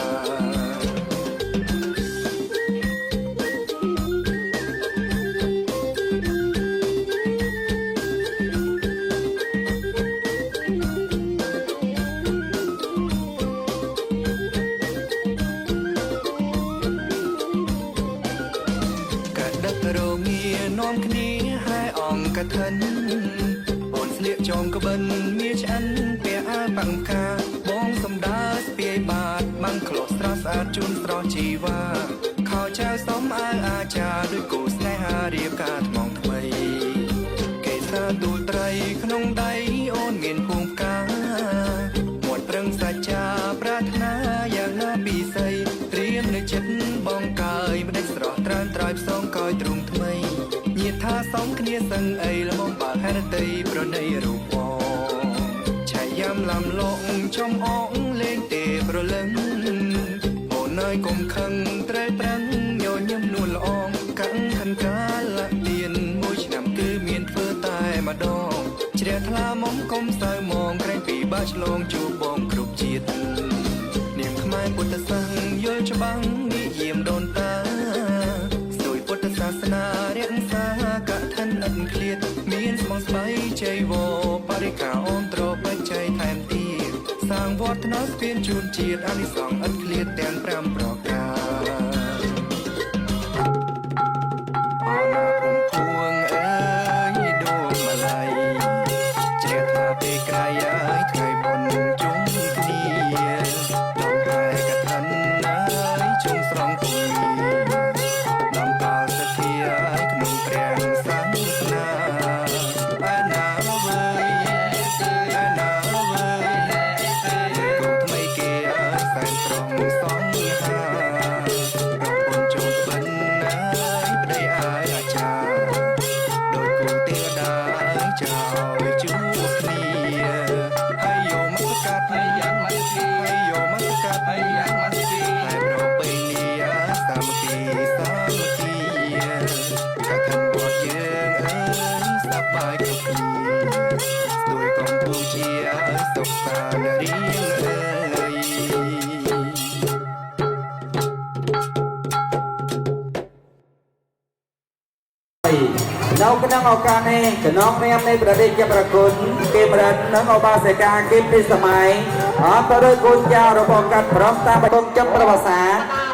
នាំគ្នាហើយអងកឋិនអូនស្លៀកចងក្បិនមានឆ្អិនពាក់អាបាំងកាបងសំដើស្ពាយបាតបាំងក្លោះស្រស់ស្អាតជូនស្រស់ជីវ៉ាខោចាវសំអើអាចារ្យដោយគូស្នេហារៀបការថ្មងថ្មីកេសាទូលត្រីក្នុងដៃអូនមានភូមិកាមាត់ប្រឹងសច្ចាប្រាថ្នាយ៉ាងណាពីស័យរៀននៅចិត្តបងកាយមិនដេចស្រស់ត្រានត្រើយផ្សងកយទ្រង់ថ្មីញាថាសំគ្នាសឹងអីល្មមបើហេតុតីប្រណីរូបបងឆាយយ៉ាំឡាំលងចំអងលេងទេប្រលឹងអូនហើយកុំខឹងត្រូវប្រឹងញញឹមនួនល្អងកាំងខិនកាលទៀនមួយឆ្នាំគឺមានធ្វើតែម្ដងជ្រះថ្លាមុំកុំសៅមងក្រែងពីបាក់ឆ្លងជួបបងគ្រប់ជាតិនាងខ្មែរពុទ្ធសាសយល់ច្បាំងនិយាមដូនតាពុទ្ធសាសនារក្សាកឋិនឥតឃ្លាតមានស្មងស្បៃជ័យវរបរិការអមត្របច្ច័យថែមទៀតសាងវត្តណស្ពានជូនជាតិអានិសង្សឥតឃ្លាតទាំង5ប្រការអណាភូមិភួងអើយដួងម្ល៉ៃជ្រះថ្លាពេលក្រៃអើយថ្ងៃបុណ្យជុំគ្នាដំណើរកឋិនអើយជុំស្រង់ពុំក្នុងព្រះសាសនាអាណាវើយអាណាវើយកូនថ្មីគេអើយសែនត្រង់សងហារកូនជុំបិនអើយប្តីអើយអាចារ្យដោយគូទេវតាចោលជួបគ្នាហើយយកមកកាត់ហើយយ៉ាងមកទីហើយយកមកកាត់ហើយយ៉ាងមកទីហើយប្របីនេះសាមគ្គីសាមគ្គីកឋិនវត្តយើងអើយសប្បាយគ្រប់គ្នាស្ទួយកម្ពុជាអើយសុខសាន្តរៀងអើយនៅក្នុងឱកាសនេះក្នុងនាមនៃព្រះរាជាប្រគុណគេមរិទ្ធនិងឧបាសិកាគេពីសម័យអបដោយគុណចារបស់កាត់ព្រមតាមបង្គំចំប្រវសា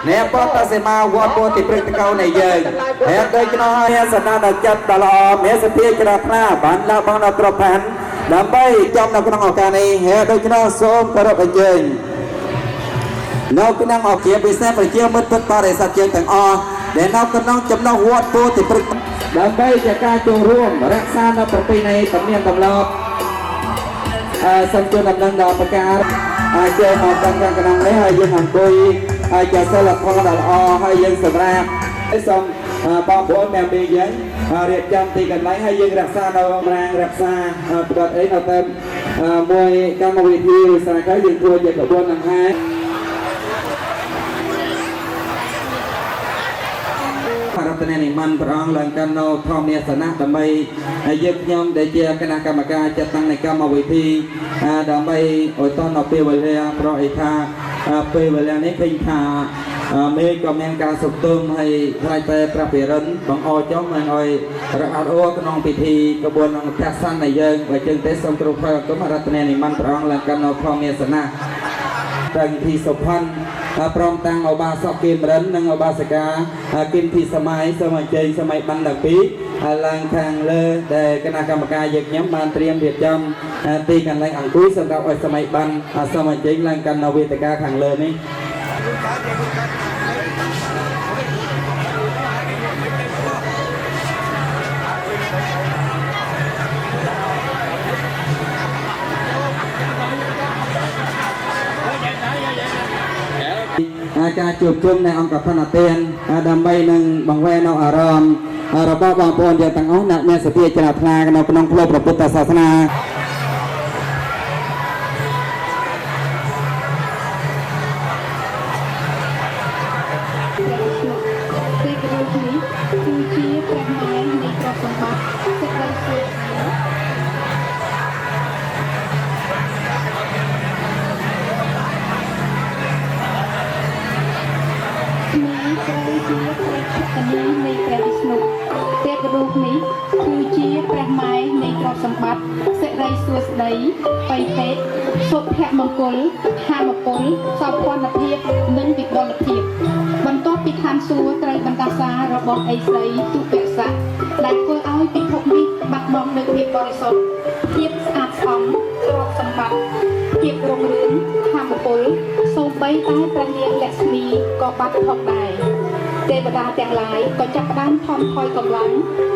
អ្នកបតសេមាវត្តពោធិព្រឹកតកៅនៃយើងហើយដោយក្នុងហើយសនាដល់ចិត្តដល់ល្អមានសភាជ្រះថ្លាបានឡើងបងដល់គ្រប់ផានដើម្បីចំនៅក្នុងឱកាសនេះហើយដោយក្នុងសូមគោរពអញ្ជើញនៅក្នុងឱកាសពិសេសប្រជាមិត្តពុទ្ធបរិស័ទយើងទាំងអស់ដែលនៅក្នុងចំណុចវត្តពោធិព្រឹកដើម្បីជាការចូលរួមរក្សានៅប្រពៃណីទំនៀមទម្លាប់សូមជូនដំណឹងដល់ប្រការជើងមកកាន់ខាងក្នុងនេះហើយយើងអង្គុយជាសិលធម៌ដ៏ល្អហើយយើងសម្រាប់សូមបងប្អូនអ្នកមានយើងរៀបចំទីកន្លែងហើយយើងរក្សានៅរាងរក្សាប្រវត្តិអីនៅតាមមួយកម្មវិធីឬសារក្រៅយើងធ្វើជាក្បួនដង្ហែរតនានិមន្តព្រះអង្គឡើងកាន់នៅធម្មយាសនៈដើម្បីយើងខ្ញុំដែលជាគណៈកម្មការចាត់តាំងនៃកម្មវិធីដើម្បីឲ្យតនៅពេលវេលាប្រអីថាពេលវេលានេះឃើញថា មេក៏មានការសុខទុំហើយខ្លាចតែប្រពៃរិនបងអចង់មិនអោយរអាត់អូក្នុងពិធីក្បួនអង្គផ្ទះសាន់នៃយើងបើជើងទេសូមគ្រប់ព្រះគុំរតនានិមន្តព្រះអង្គឡើងកាន់នៅផងមាសនាទាំងទីសុផាន់ព្រមទាំងឧបាសកគិមរិននិងឧបាសិកាគិមធីសម័យសូមអញ្ជើញសម័យបានទាំងពីរឡើងខាងលើដែលគណៈកម្មការយើងខ្ញុំបានត្រៀមរៀបចំទីកន្លែងអង្គុយសម្រាប់ឲ្យសម័យបានសូមអញ្ជើញឡើងកាន់នៅវេទិកាខាងលើនេះការជួបជុំនៃអង្គកណ្ដាទានដើម្បីនឹងបង្វែរនៅអារម្មណ៍របស់បងប្អូនយើងទាំងអស់អ្នកមានសទ្ធាជ្រះថ្លានៅក្នុងផ្លូវព្រះពុទ្ធសាសនាទេវរូបនេះគឺជាព្រះម៉ែនៃទ្រព្យសម្បត្តិសេចក្តីសុខនៃព្រះវិស្ណុទេពរូបនេះគឺជាព្រះម៉ែនៃទ្រព្យសម្បត្តិសិរីសួស្តីបៃតេសុភមង្គលហាមពលសោភ័ណភាពនិងវិបុលភាពបន្ទាប់ពីឋានសួគ៌ត្រូវបណ្ដាសារបស់ឥសីទុពៈស័កដែលធ្វើឲ្យពិភពនេះបាត់បង់នូវភាពបរិសុទ្ធភាពស្អាតស្អំទ្រព្យសម្បត្តិភាពរុងរឿងហាមពលសូម្បីតែព្រះនាងលក្ស្មីក៏បាត់ផងដែរទេវតាទាំងឡាយក៏ចាប់ផ្ដើមថមថយកម្លាំង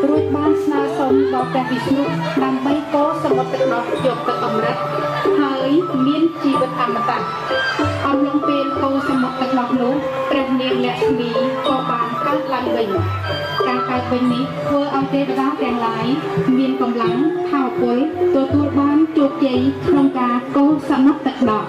រួចបានស្នើសុំដល់ព្រះវិស្ណុដើម្បីកោសមុទ្រទឹកដោះយកទឹកអមฤតហើយមានជីវិតអមតៈអំឡុងពេលកោសមុទ្រទឹកដោះនោះព្រះនាងលក្ស្មីក៏បានកើតឡើងវិញការកើតវិញនេះធ្វើឲ្យទេវតាទាំងឡាយមានកម្លាំងថាមពលទទួលបានជោគជ័យក្នុងការកោសមុទ្រទឹកដោះ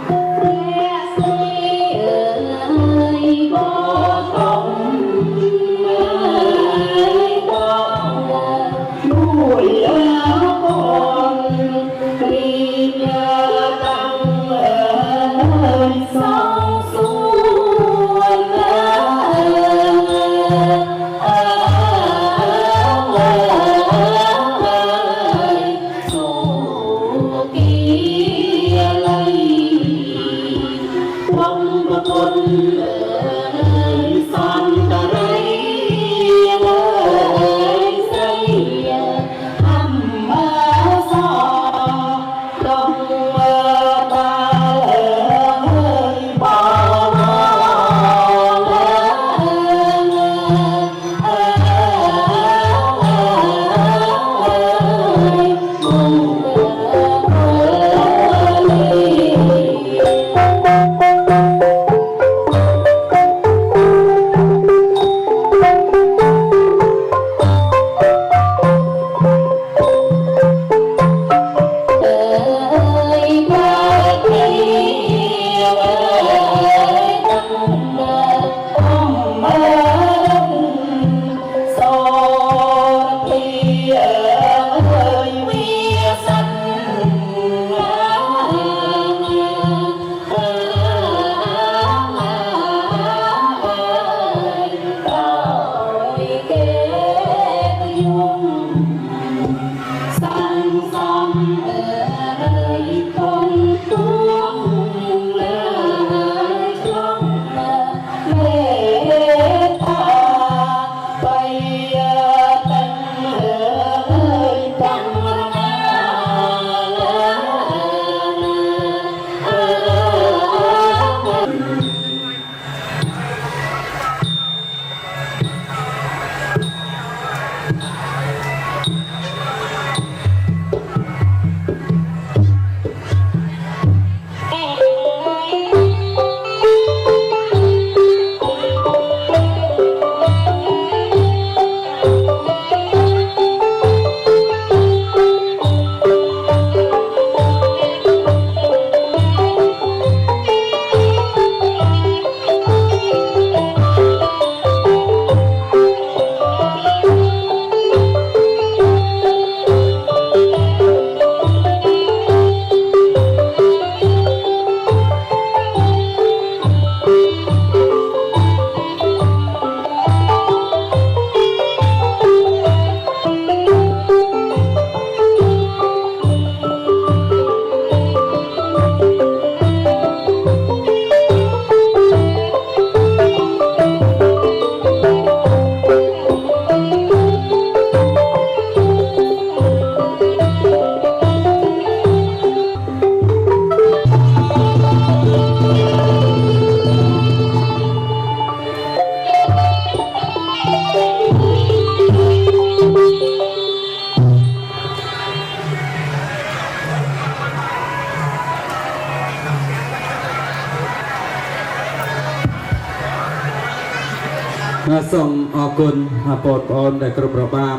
សូមអរគុណបងប្អូនដែលគ្រប់របាំ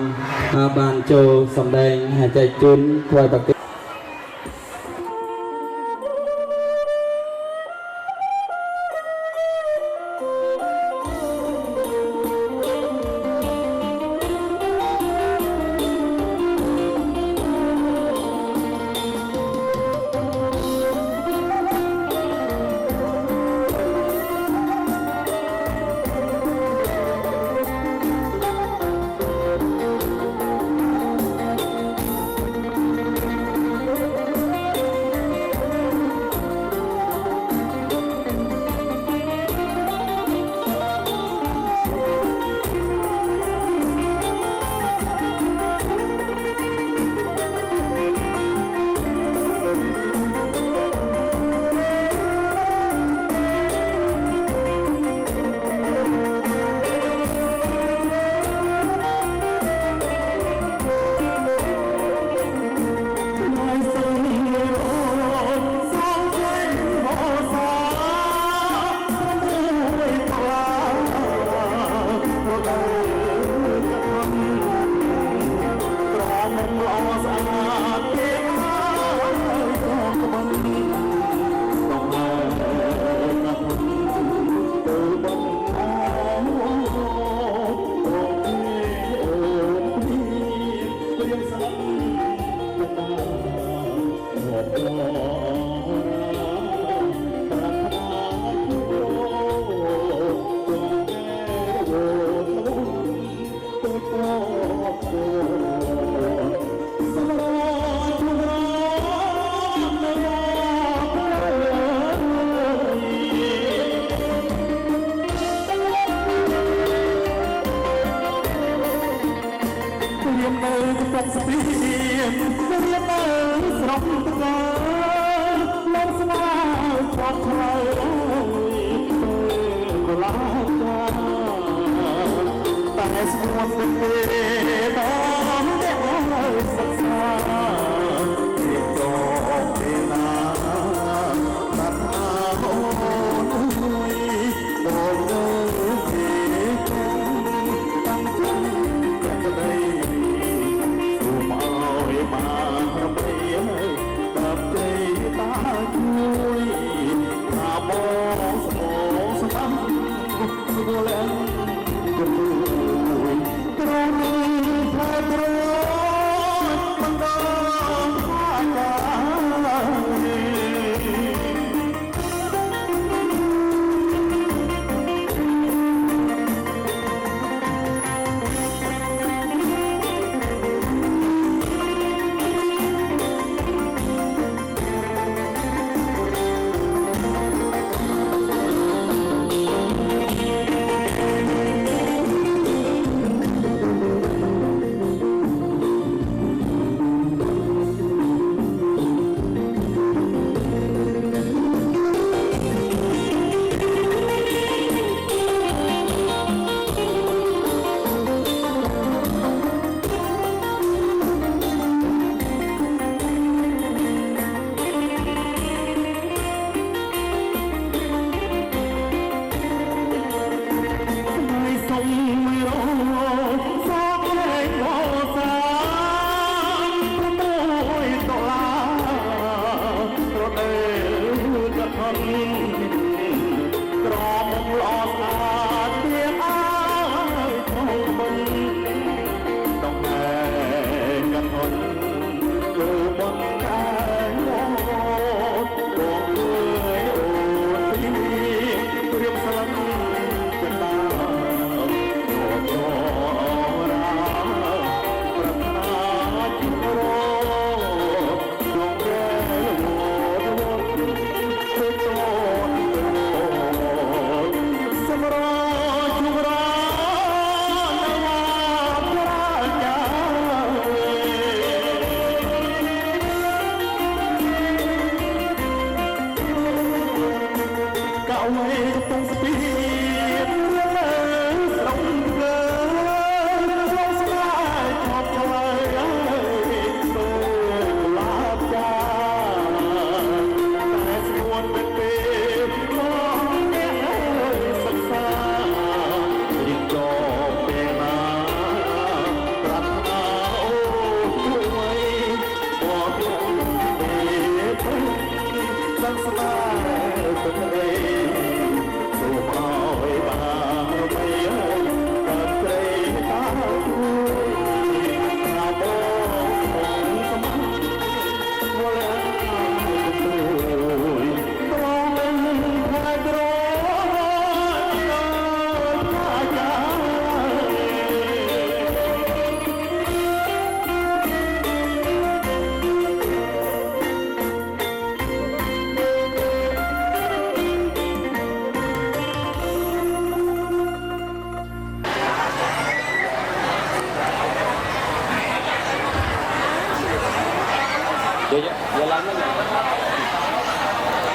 បានចូលសម្ដែងចែកជូនថ្វាយបង្គំ Hãy subscribe cho kênh Ghiền Mì Gõ để không bỏ lỡ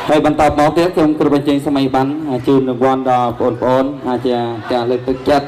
ហើយបន្តមកទៀតខ្ញុំគ្រូបញ្ចេញសម័យបានជូនរង្វាន់ដល់បងប្អូនអាចជាការលើកទឹកចិត្ត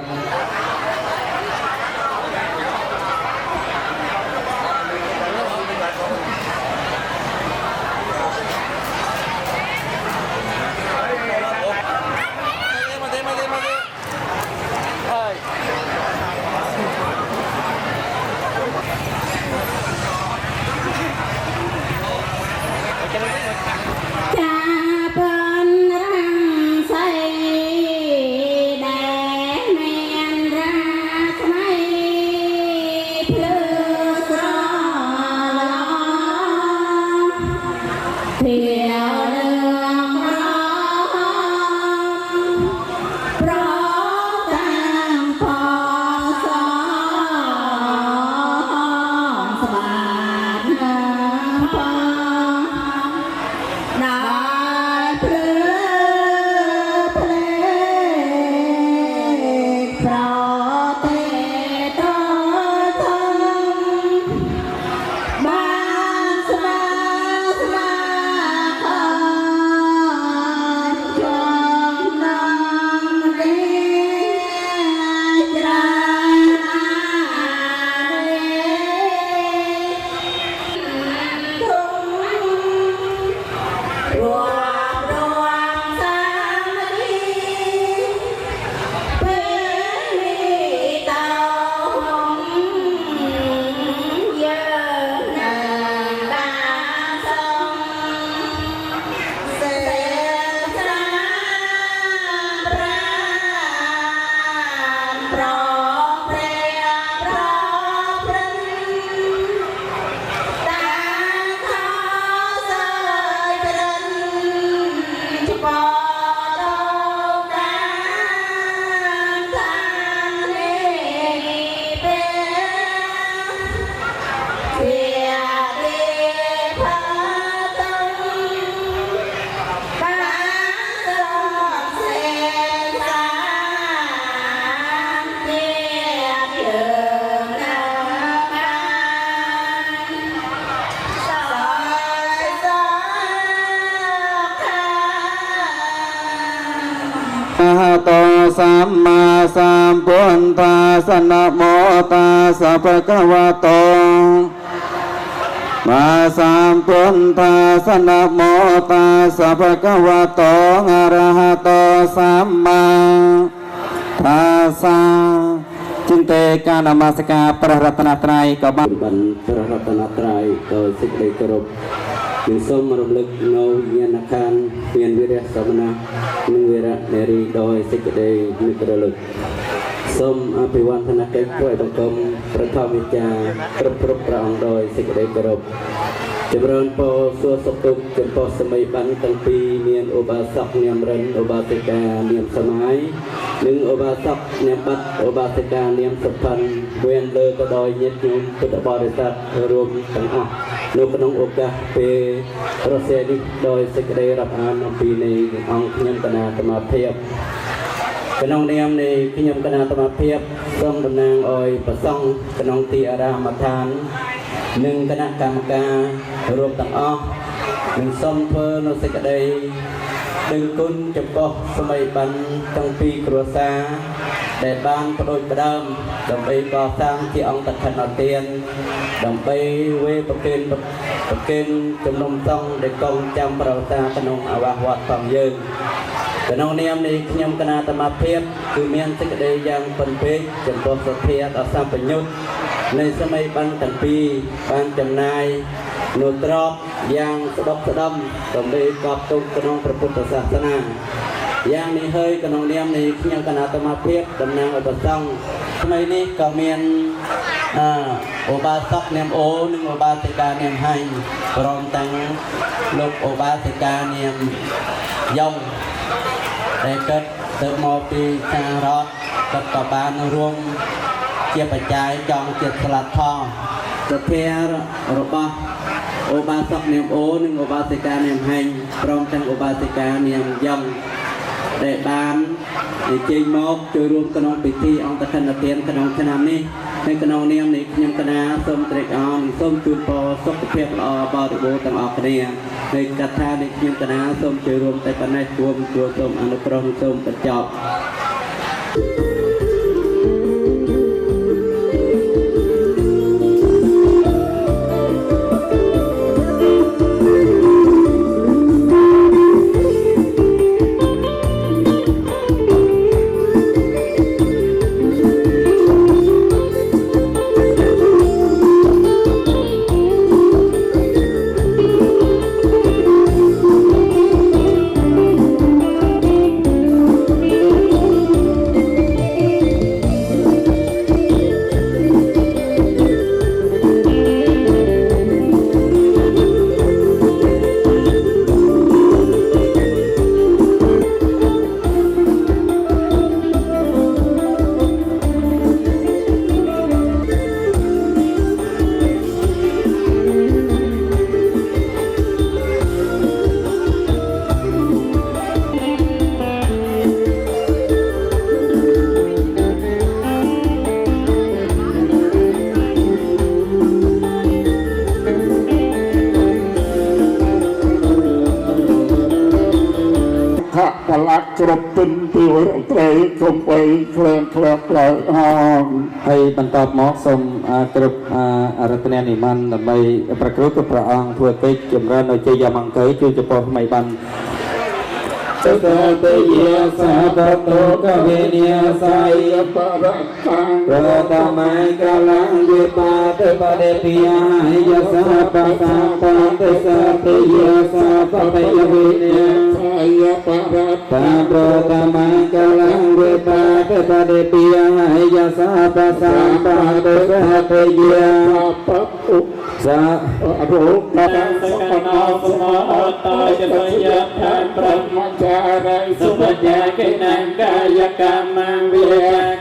สัมมาสัมพุทธัสสะนะโมตัสสะภะคะวะโตมาสัมพุทธัสสะนะโมตัสสะภะคะวะโตอะระหะโตสัมมาทัสสะจึงแต่การนมัสการพระรัตนตรัยก็บังบันพระรัตนตรัยโดยสิ่งใดกรบจึงส้มรำลึกเงาเงียนอาคารเพียนวิริยสมณะนึงเวระเนรีโดยสิ่งใดนึกระลึกส้มอภิวันธนาเกศด้วยบังคมประทอวิจาครบพระองค์โดยสิ่งใดกรบจำเริญพอสัวสตุกจนพอสมัยบันตั้งปีเนียนอุบาสกเนียมเรนอุบาสิกาเนียมสมัยหนึ่งอุบาสกเนียมบัดอุบาสิกาเนียมสุพรรณเวียนเลอกระดอยเย็ดยุนพุทธบริษัทรวมทั้งอ่ะลูกน้องโอกาเปรเสนิโดยสิกเดรับอ่านปีในองค์ยมกนาธรรมเพียบกนองเนียมในขยมกนาธรรมเพียบส้มดำนางออยประซ่องกนองตีอารามทานหนึ่งคณะกรรมการรวมทั้งอ้อหนึ่งส้มเพอโนสิกเดดึงกุนจับปอกสมัยบันตั้งปีครัวซาแต่บ้านประโดยประเดิมดำไปก่อสร้างที่องค์ตัดขนาดเตียนดำไปเวประเกณฑ์จำนวนต้องได้กองจำประวัติขนมอาวาวัดความยืนขนมเนียมในขยมคณะธรรมเพียบคือเมียนสิกเดยังเป็นเพชจำปอกสเทียต่อสร้างประยุทธ์ในสมัยบันตั้งปีบ้านจำนาย នោះត្រប់យ៉ាងស្ដុកស្ដំដើម្បីកប់ទុកក្នុងព្រះពុទ្ធសាសនាយ៉ាងនេះហើយក្នុងនាមនៃខ្ញុំគណៈអាត្មាភាពតំណាងឧបសង្ឃថ្មីនេះក៏មានឧបាសកនាមអូនិងឧបាសិកានាមហាញ់ព្រមទាំងលោកឧបាសិកានាមយ៉ងដែលកើតទៅមកពីខាងរដ្ឋគាត់ក៏បានរួមជាបច្ច័យចង់ជាស្លាត់ផងសភារបស់ឧបាសកនាមអូនិងឧបាសិកានាមហាញ់ព្រមទាំងឧបាសិកានាមយ៉ងដែលបានជើញមកចូលរួមក្នុងពិធីអង្គកឋិនទានក្នុងឆ្នាំនេះនៅក្នុងនាមនៃខ្ញុំគណៈសូមត្រេកអរសូមជូនពរសុខភាពល្អបរិបូរណ៍ទាំងអស់គ្នានៃកថានៃខ្ញុំគណៈសូមចូលរួមតែប៉ុណ្ណេះគួរសូមអនុគ្រោះសូមបញ្ចប់ គ្រប់ទិនពីរត្រីគុំបីក្លែងក្លែងក្លែងអង ហើយបន្តមកសូមគ្រប់អរគុណនិមន្តដើម្បីប្រគល់ទៅព្រះអង្គធ្វើពេកចម្រើននៅជ័យមង្គលជួយចំពោះថ្មីបាន សតតិយាសាបតោកវេនិយាសាយបរតាំប្រតមៃកលាងវិបាតបដេពិយាយសាបតាបតេសតិយាសាបតេវេនិយាសាយបរតាប្រតមៃកលាងវិបាតបដេពិយាយសាបតាបតេសតិយាបពុសាអរុបតាសកណោសមអតយសយថាប្រមច្ចារិសុបញ្ញាកិណង្កាយកម្មងវិ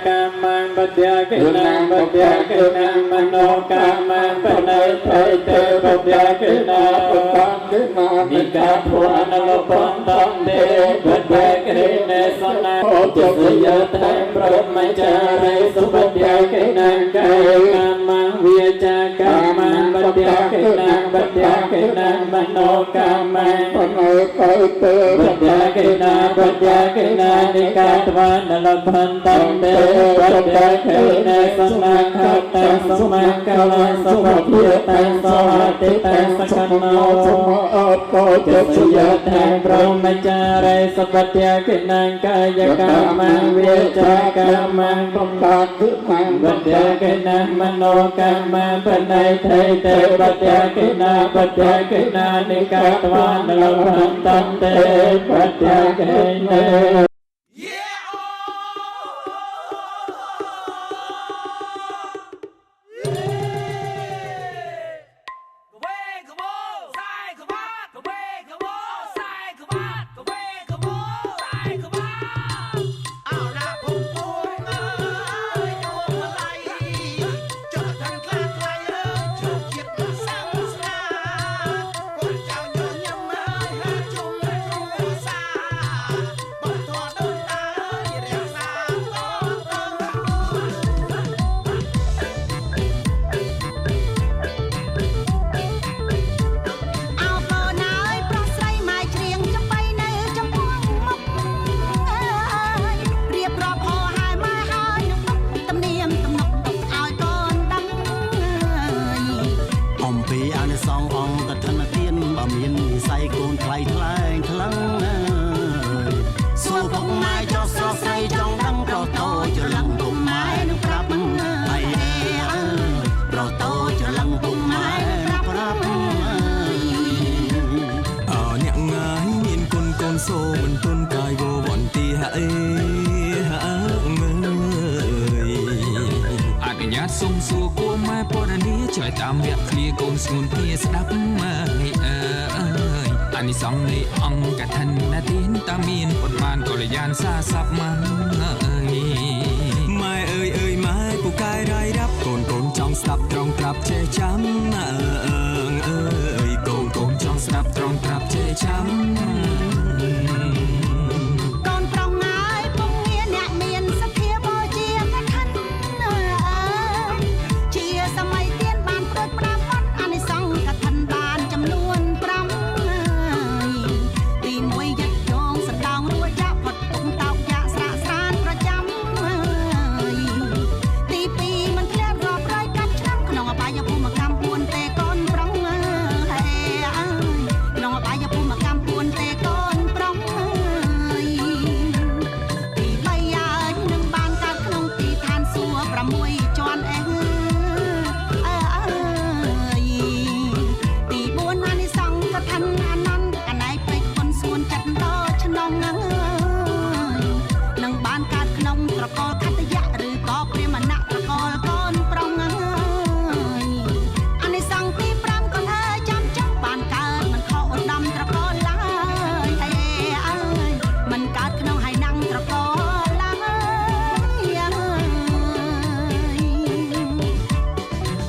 កម្មងបត្យាកិណង្បត្យាកិណង្មនោកម្មងបណៃថៃតេបត្យាកិណងបតង្កិណនិកាភវអនលពន្តំទេបត្យាកិណេសនាចសយថាប្រមច្ចារិសុបញ្ញាកិណង្កាយកម្មងវិកម្មងបត្យាកិណង្បត្យាកិណង្មនោកម្មងបណៃថៃតេបត្យាកិណងបត្យាកិណនិកាទវនលភន្តំទេបត្យាកិណេសនាខតេសមង្កលសុភភិតេសោអតិតេសកណោសមអតោចសយថាប្រមច្ចារិសុបត្យាកិណង្កាយកម្មងវិចាកម្មងបំបាកិមងបត្យាកិណមនោកម្មងបណៃថៃតេបត្យាកិណបត្យាកិណនិកាទវនលភន្តំទេបត្យាកិណេ ប្រតោចលងពុំម៉ែប្រាប់ ឆ្លើយតាមវគ្គឃ្លាកូនស្ងួនគ្នាស្ដាប់មើលអើយអានិសង្ឃនៃអង្គកឋិនណាទានតាមានប៉ុន្មានកល្យានសាស័ព្ទមកអើយម៉ែអើយអើយម៉ែពូកែរាយរាប់កូនកូនចង់ស្ដាប់ត្រង់ត្រាប់ចេះចាំអើយកូនកូនចង់ស្ដាប់ត្រង់ត្រាប់ចេះចាំកូនប្រុងហើយពុំមានអ្នកមានសទ្ធាបូជាកឋិនជាសម័យទៀនបានព្រួយផ្ដាំបាត់អានិសង្ឃកឋិនបានចំនួន5ទី1យឹកយងសណ្ដោងរួចចាក់ផុតទុំតោកយ៉ាស្រាកស្រានប្រចាំទី2មិនធ្លាក់រាប់រយកាប់ឆ្នាំក្នុងអបាយភូមិកម្ម4ទេកូនប្រុងក្នុងអបាយភូមិកម្ម4ទេកូនប្រុងទី3ហើយនឹងបានកើតក្នុងទីឋានសួគ៌6ជាន់ទី4អានិសង្ឃកឋិនអានន្ទអណៃពេជ្រពុនសួនចិត្តតឆ្នងនឹងបានកើតក្នុងត្រកូលខត្តយៈឬក៏ព្រាហ្មណៈត្រកូលកូនប្រុងអានិសង្ឃទី5កូនអើយចាំចង់បានកើតមិនខុសឧត្តមត្រកូលឡើយមិនកើតក្នុងហើយណាំងត្រកូលឡើយ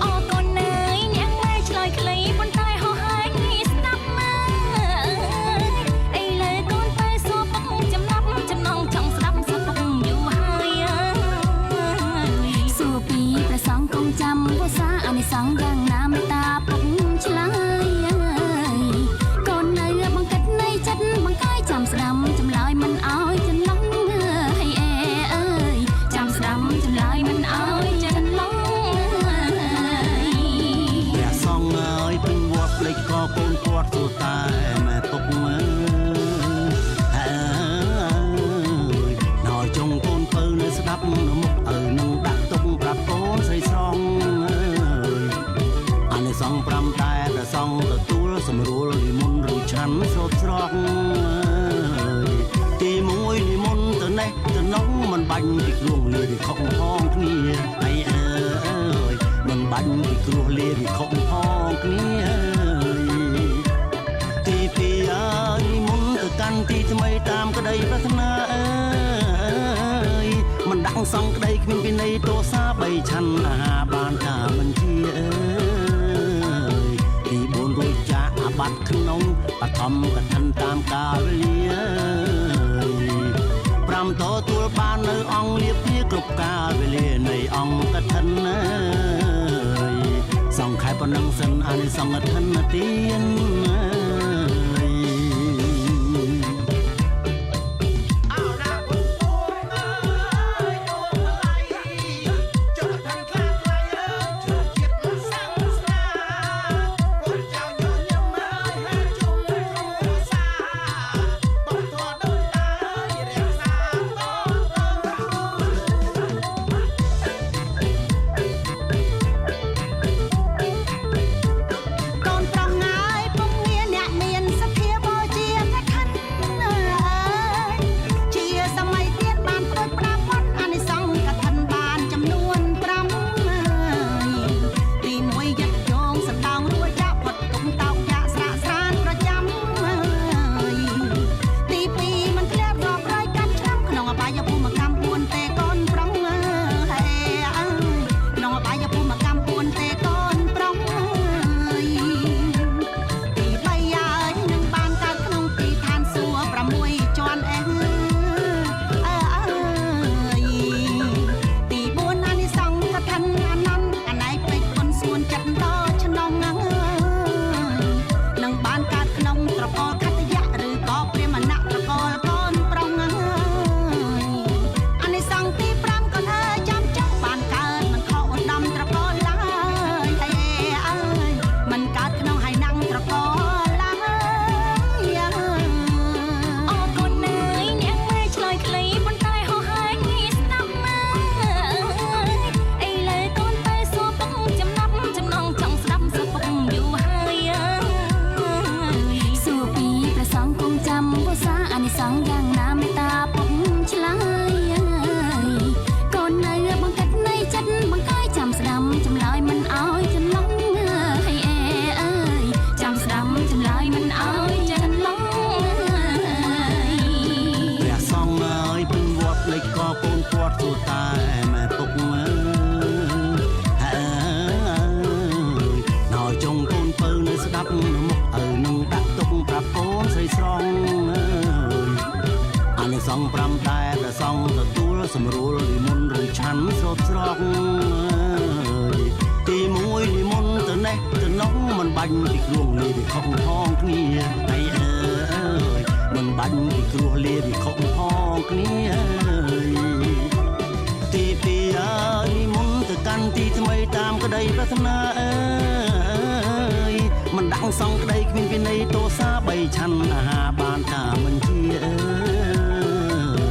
អូកូនអើយអ្នកម៉ែឆ្លើយខ្លីប៉ុន្តែហោះហើរស្ដាប់មកអីលើកូនទៅសួរពុកចំណាប់ចំណងចង់ស្ដាប់សួរពុកយូរហើយសួរពីព្រះសង្ឃគង់ចាំភាសាអានិសង្ឃយ៉ាងណាមេត្តាពុកឆ្លើយកូននៅបង្កិតនៃចិត្តបង្កាយចាំស្ដាំចម្លើយមិនអោយច្រឡំហើយអើយចាំស្ដាំចម្លើយមិនអោយច្រឡំព្រះសង្ឃអើយពេញវត្តភ្លេចក៏កូនគាត់ទូតែម៉ែពុកណយចុងកូនពៅនៅស្ដាប់នៅមុខឪនឹងដាក់ទុកប្រាប់កូនស្រីស្រងអានិសង្ឃ5តែព្រះសង្ឃទទួលសម្រួលនិមន្តឬឆាន់ស្រូបស្រកទី1និមន្តទៅនេះទៅនោះមិនបាញ់ពីគ្រោះលាពីខុសផងគ្នាអីអើយមិនបាញ់ពីគ្រោះលាពីខុសផងគ្នាទី2ហើយនិមន្តទៅកាន់ទីថ្មីតាមក្តីប្រាថ្នាអើយមិនដាក់សង្ឃក្តីគ្មានពីនៃទោសា3ឆាន់អាហារបានថាមិនជាអើយទី4រួចចាកអាបត្តិក្នុងបឋមកឋិនតាមកាលវេលា5ទទួលបាននៅអង្គលៀបជាគ្រប់កាលវេលានៃអង្គកឋិនសង្ខេបប៉ុណ្ណឹងសិនអានិសង្ឃកឋិនទានច អង្គ5តែព្រះសង្ឃទទួលសម្រួលនិមន្តឬឆាន់ស្រូបស្រកទី1និមន្តទៅនេះទៅនោះមិនបាញ់ពីគ្រោះលាពីខុសផងគ្នាហើយអើយមិនបាញ់ពីគ្រោះលាពីខុសផងគ្នាទី2និមន្តទៅកាន់ទីថ្មីតាមក្តីប្រាថ្នាអើយមិនដាក់សង្ឃក្តីគ្មានវិន័យទោសា3ឆាន់អាហារបានការបញ្ជាអើ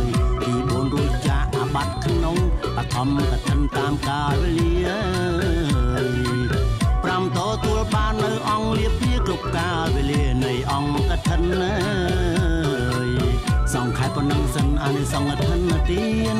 យទី4រួចចាក់អាបត្តិក្នុងបឋមកឋិនតាមកាលវេលា5ទទួលបាននៅអង្គលៀបជាគ្រប់កាលវេលានៃអង្គកឋិនអើយសង្ខេបប៉ុណ្ណឹងសិនអានិសង្ឃកឋិនទាន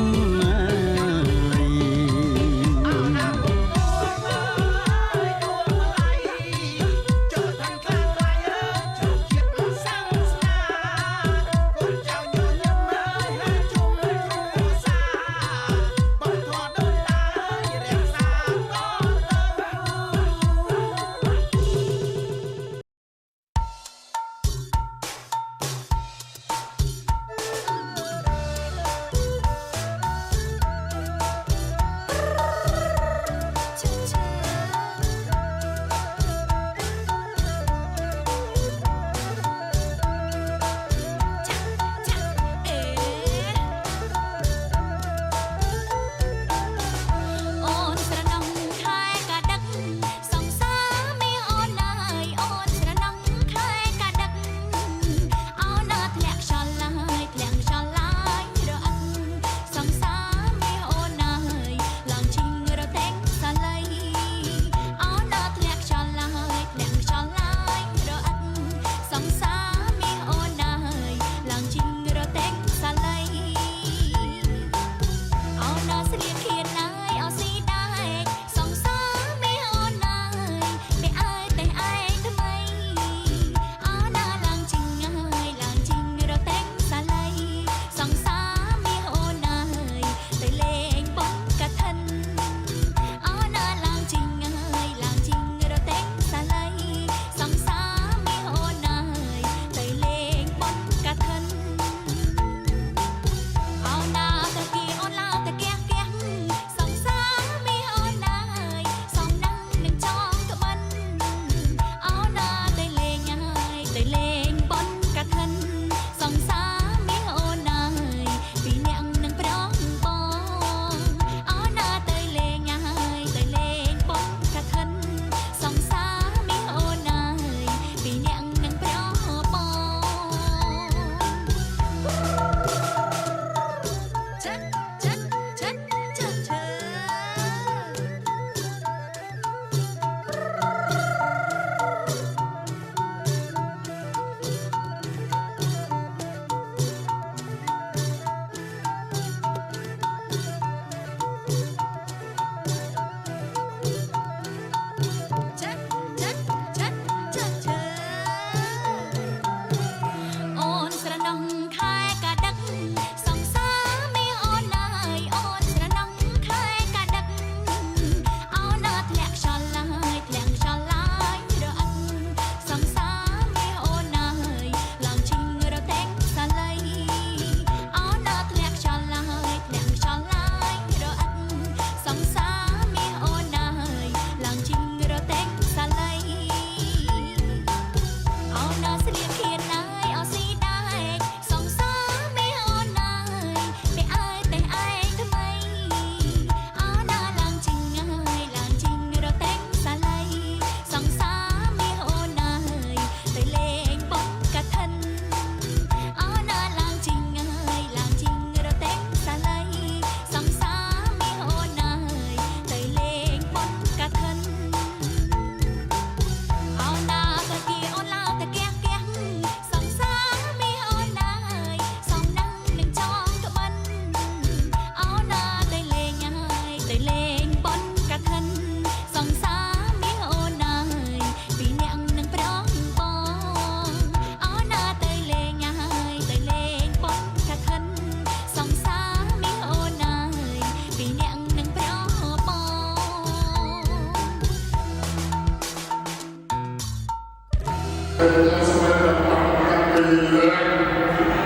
សម្រាប់អង្គកាពី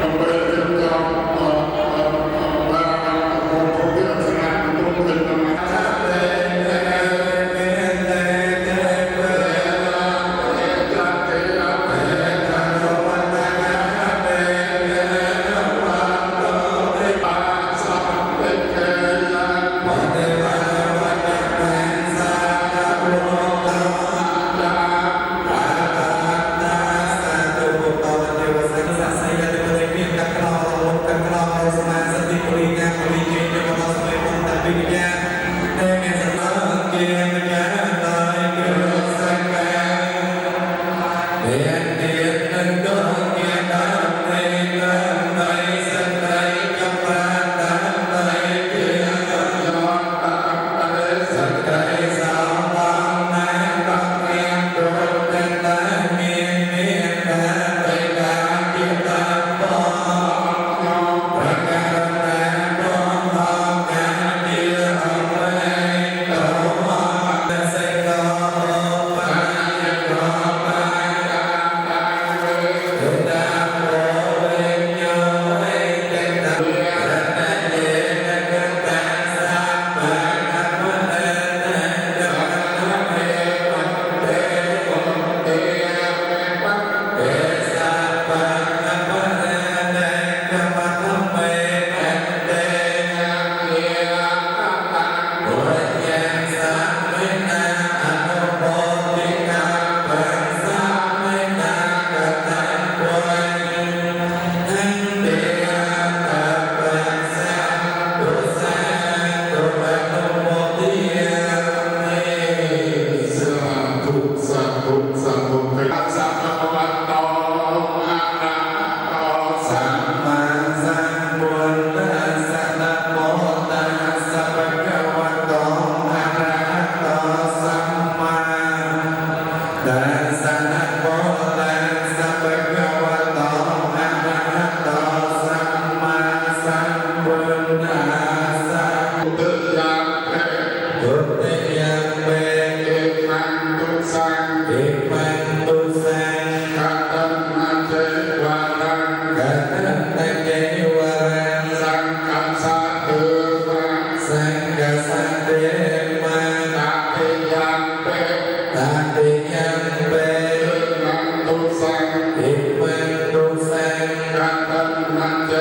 ដើម្បីរៀបចំ ธุสาธุสัพพะวัตโตอะระหะโตสัมมาสัมพุทธัสสะนะโมตัสสะภะคะวะโตอะระหะโตสัมมาตัสสะนะโมตัสสะภะคะวะโตอะระหะโตสัมมาสัมพุทธัสสะตุยัมเปตุติยัมเปเอมังตุสังเอมังตุสังกัตตัมมะเจวะรังกัตตัมมะเจวะรังสังฆัสสะเตมะสังฆัสสะเตมะตติยัมเปตติยัมเปเอมังตุสังเอมังตุสังกัตตัมมะเจ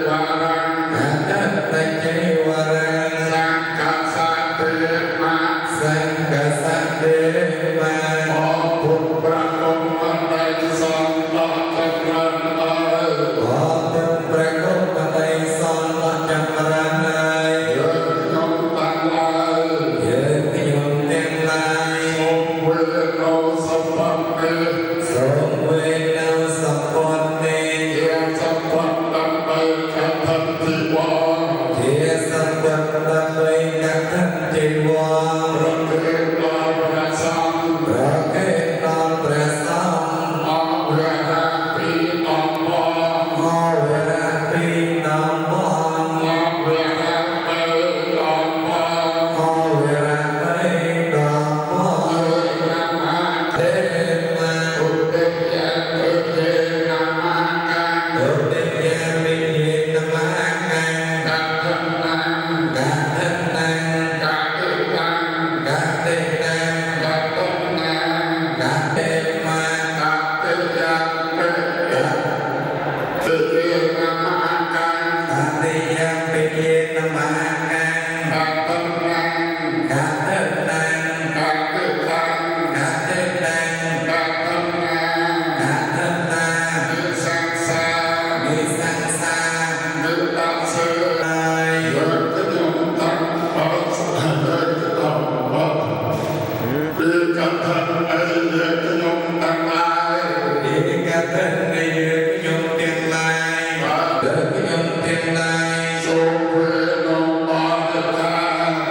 วะรังกัตตัมมะเจวะรังสังฆัสสะเตมะสังฆัสสะเตมะขอพุทธพระองค์อันใดทรงต่อจำรันขอพุทธพระองค์อันใดทรงต่อจำรันเยินยมตั้งหลายเยินยมตั้งหลายทรงเวโนสัพพันเตทรงเวโนสัพพันเตเยสัพพันตัมเบกัทันติวาเยสัพพันตัมเบกัทันติวาพระเกศตาพระสังพระเกศตาพระสังอาเวราปีนัมปะอาเวราปีนัมปะอาเวราเปนัมปะอาเวราเปนัมปะเอนัมหะเตมะอุเตยะเตเยนัมหะกังอุเตยะเตเยนัมหะกังกัตถังนังกัตถังนังกัตติตังกัตติตังกัตตังนังกัตติมะกัตติยัมเปกัตติเยนัมหะกังกัตติยัมเปเยนัมหะกังกัตตังนังกัตติตังกัตติตังกัตติตังกัตตังนังกัตตังนังนิสังสานิสังสานิตัสสะโยตโยตังปัสสะเตตัมปะปีกัตถังไอเยตโยตังหลายปีกัตถังไอเยตโยตังหลายเดตโยตังหลายโสเวโนปาริตา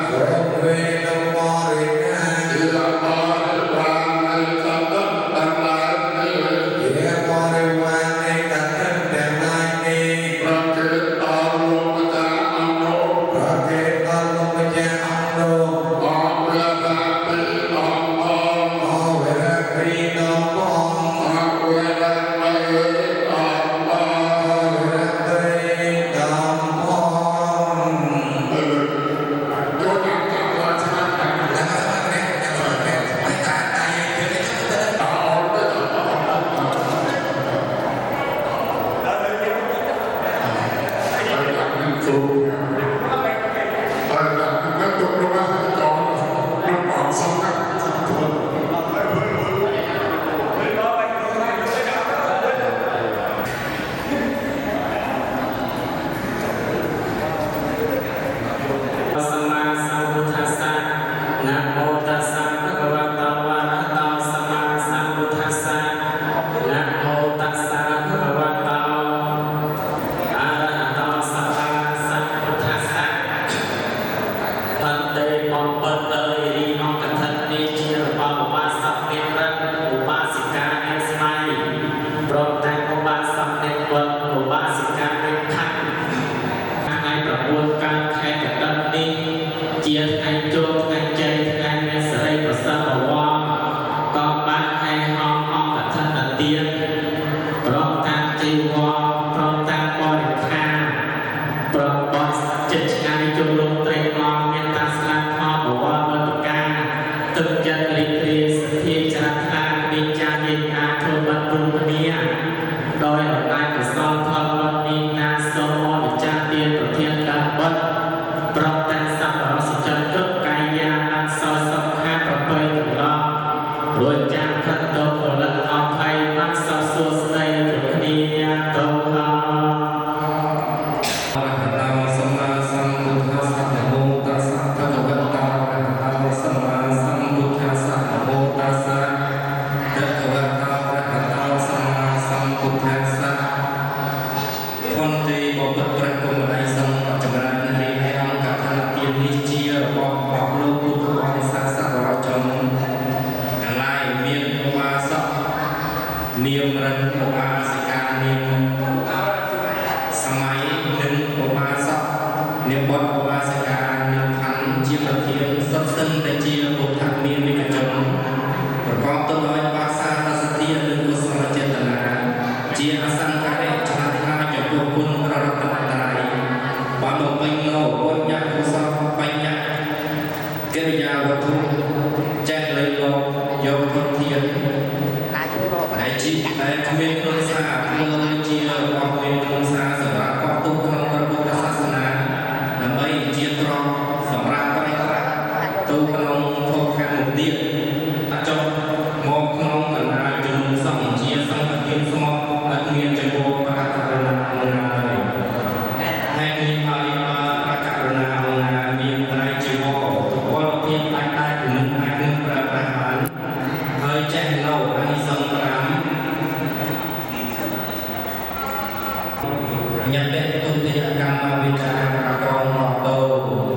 โสเวโนปาริตาอิละปาริวานัยกัตถังตังหลายนี้อิละปาริวานัยกัตถังตังหลายนี้พระเกศตาโลกจาอันโนพระเกศตาโลกจาอันโนอาเวราปีนัมปะอาเวราปีนัมปะอาเวราเปนัมปะอาเวราเปนัมปะโยนังกัลชะตังและมาสักแม่จะสอนแม่ไม่ตายตายคือไม่ต้องเดินต่อไปต่อสูงนักตุลว่าจอมนักปราบสำนักสังคมสัมมาสัมพุทธัสสะนะโมตัสสะภะคะวะโตอะระหะโตสัมมาสัมพุทธัสสะนะโมตัสสะภะคะวะโตอะระหะโตสัมมาสัมพุทธัสสะพันเตបំពេញដោយរីអង្គកថានេះជារបស់ឧបាសកមានរិទ្ធឧបាសិកាមានស្មៃព្រមទាំងឧបាសកមានវត្តឧបាសិកាមានខណ្ឌថ្ងៃ9កើតខែកដិតនេះជាថ្ងៃចូលថ្ងៃជ័យថ្ងៃមានសិរីប្រសិទ្ធបវរក៏បានឲ្យហោអង្គកថាទានព្រមទាំងជីវរព្រមទាំងបរិក្ខារព្រមបរិស័ទចិត្តឆ្ងាយចូលរួមត្រេកអរមានតាស្លាប់ថបវរដោយប្រការទឹកចិត្តរីករាយសទ្ធាជ្រះថ្លាមានចាយេកាធ្វើបាត់ព្រមគ្នាដោយអំណាចកុសលផលបុណ្យនេះណាសូមអរចាទានប្រធានដើមបុណ្យព្រមទាំងសប្បុរសជនគ្រប់កាយាបានសោសុខាប្រពៃកន្លងរួចចាផិតទៅផលិតអភ័យបានសោសួស្ដីគ្រប់គ្នាទៅហើយ สัมมาสัมพุทธัสสะนะโมตัสสะภะคะวะโตอะระหะโตสัมมาสัมพุทธัสสะนะโมตัสสะ នាមរិនឧបាសិកានាមសម័យនិងឧបាសកនាមបុត្រឧបាសិកានាមខណ្ឌជាប្រធានសុទ្ធសឹងតែជាពុទ្ធមានវិជ្ជនប្រកបទៅដោយបាសារសធានិងកុសលចេតនាជាអសង្ខារិកឆ្លាតឆ្លាចំពោះគុណព្រះរតនត្រ័យបានបំពេញនូវបុញ្ញកុសលបញ្ញកិរិយាវត្ថុចេះលៃលោកយកធនធានដែលជាដែលគ្មានក្នុងសារធ្វើជារបស់មានក្នុងសារសម្រាប់កប់ទុកក្នុងព្រះពុទ្ធសាសនាដើម្បីជាទ្រព្យសម្រាប់បរិក្ខារទៅក្នុងភពខាងមុខទៀតចុះមកក្នុងកណ្ដាលជំនុំសង្ឃជាសង្ឃភាពស្មោះអត់មានចំពោះបាករុណាអង្គណាហើយហើយនេះហើយបាករុណាអង្គណាមានត្រៃជីវរវត្តភាពអាចមិនអាចនឹងប្រើប្រាស់បានហើយចេះនៅអានិសង្ឃ5ញ៉ាំតែទុតិយកម្មវិចារប្រកបមកតោច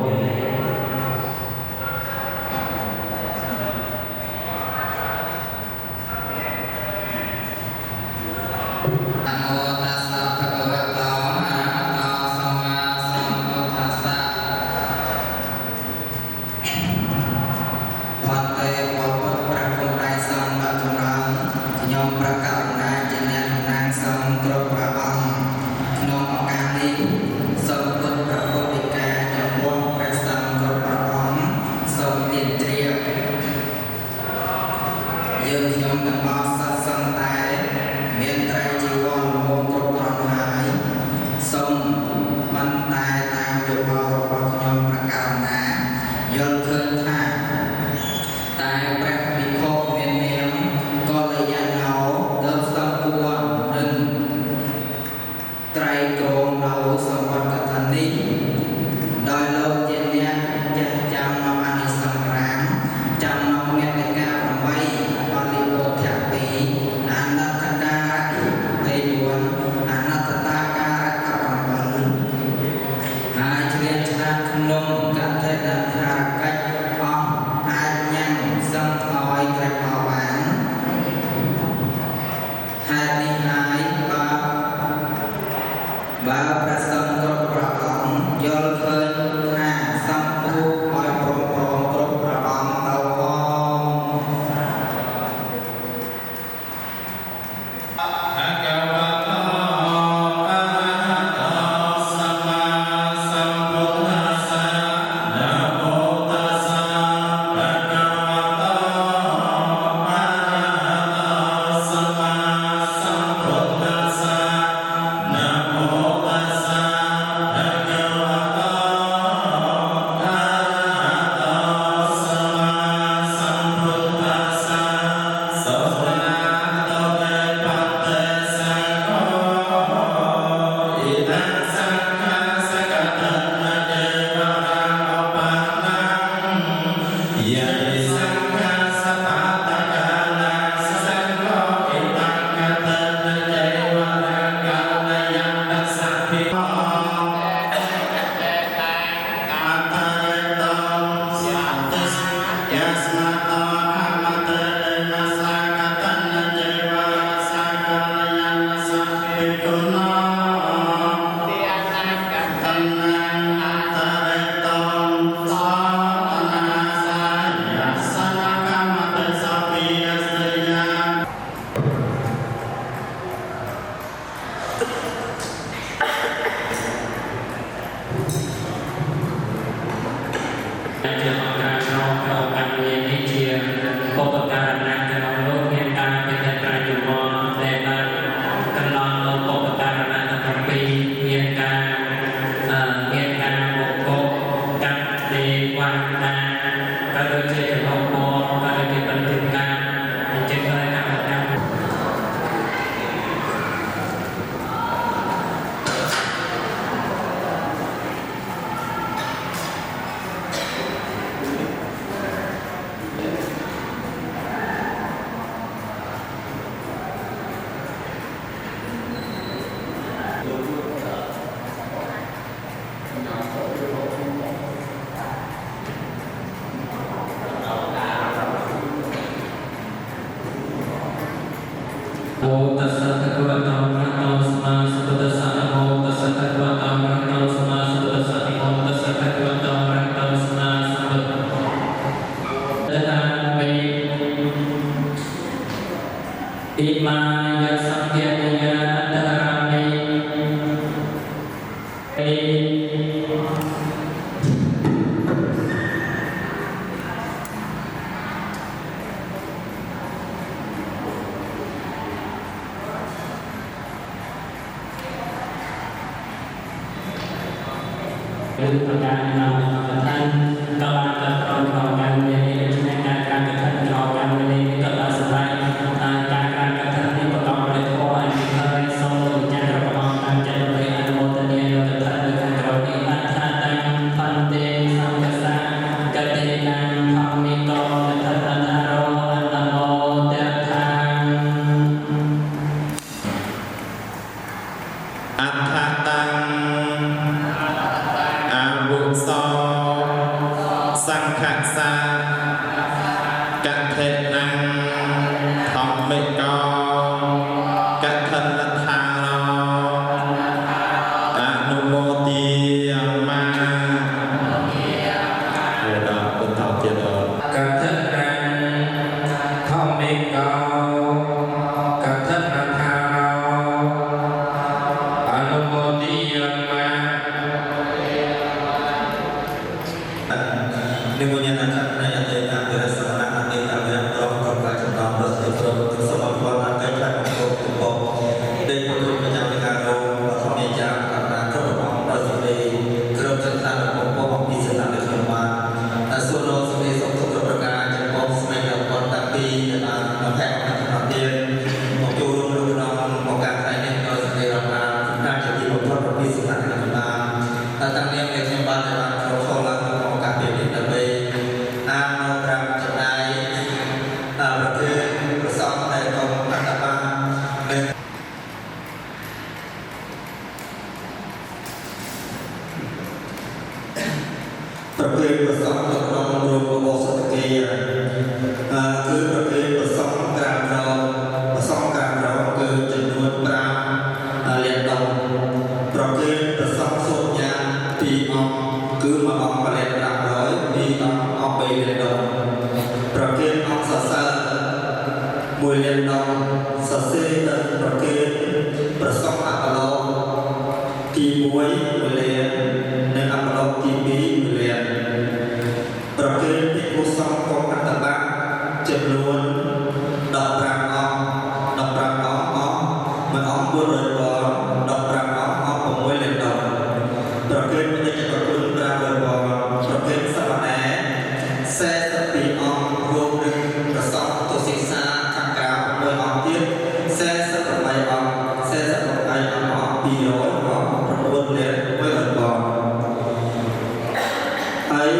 ហើយ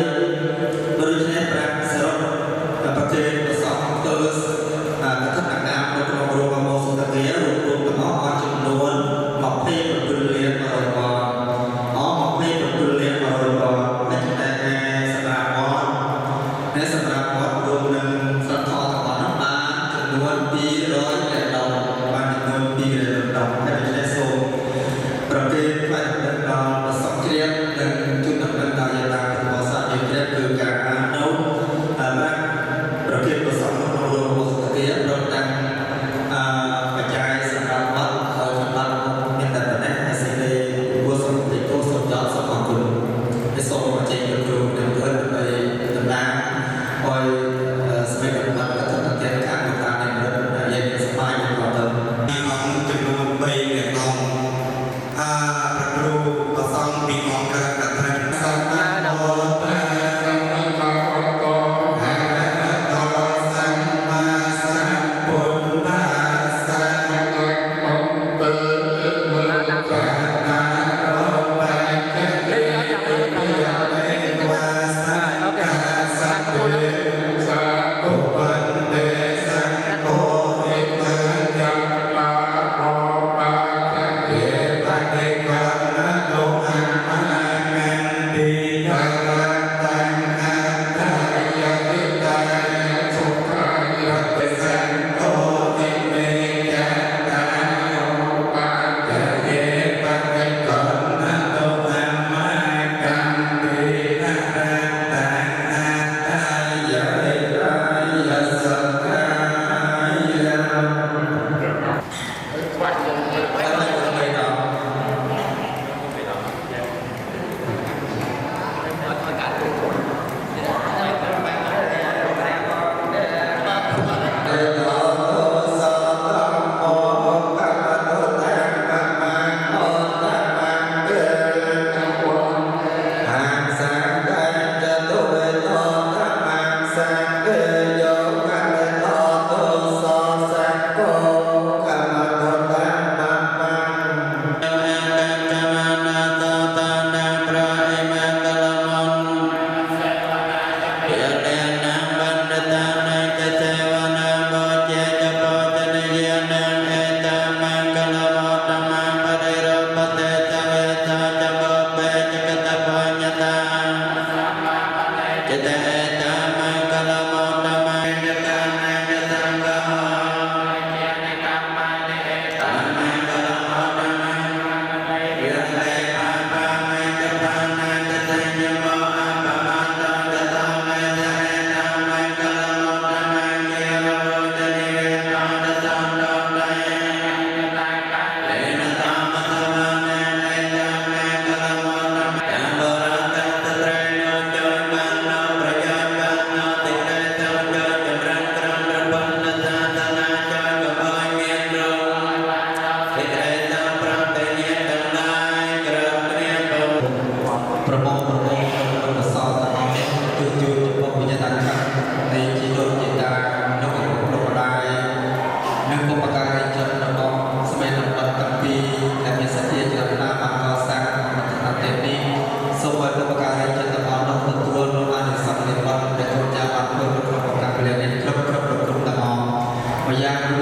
ដូចនេះប្រាក់សរុបប្រទេសប្រសពទៅ ยัง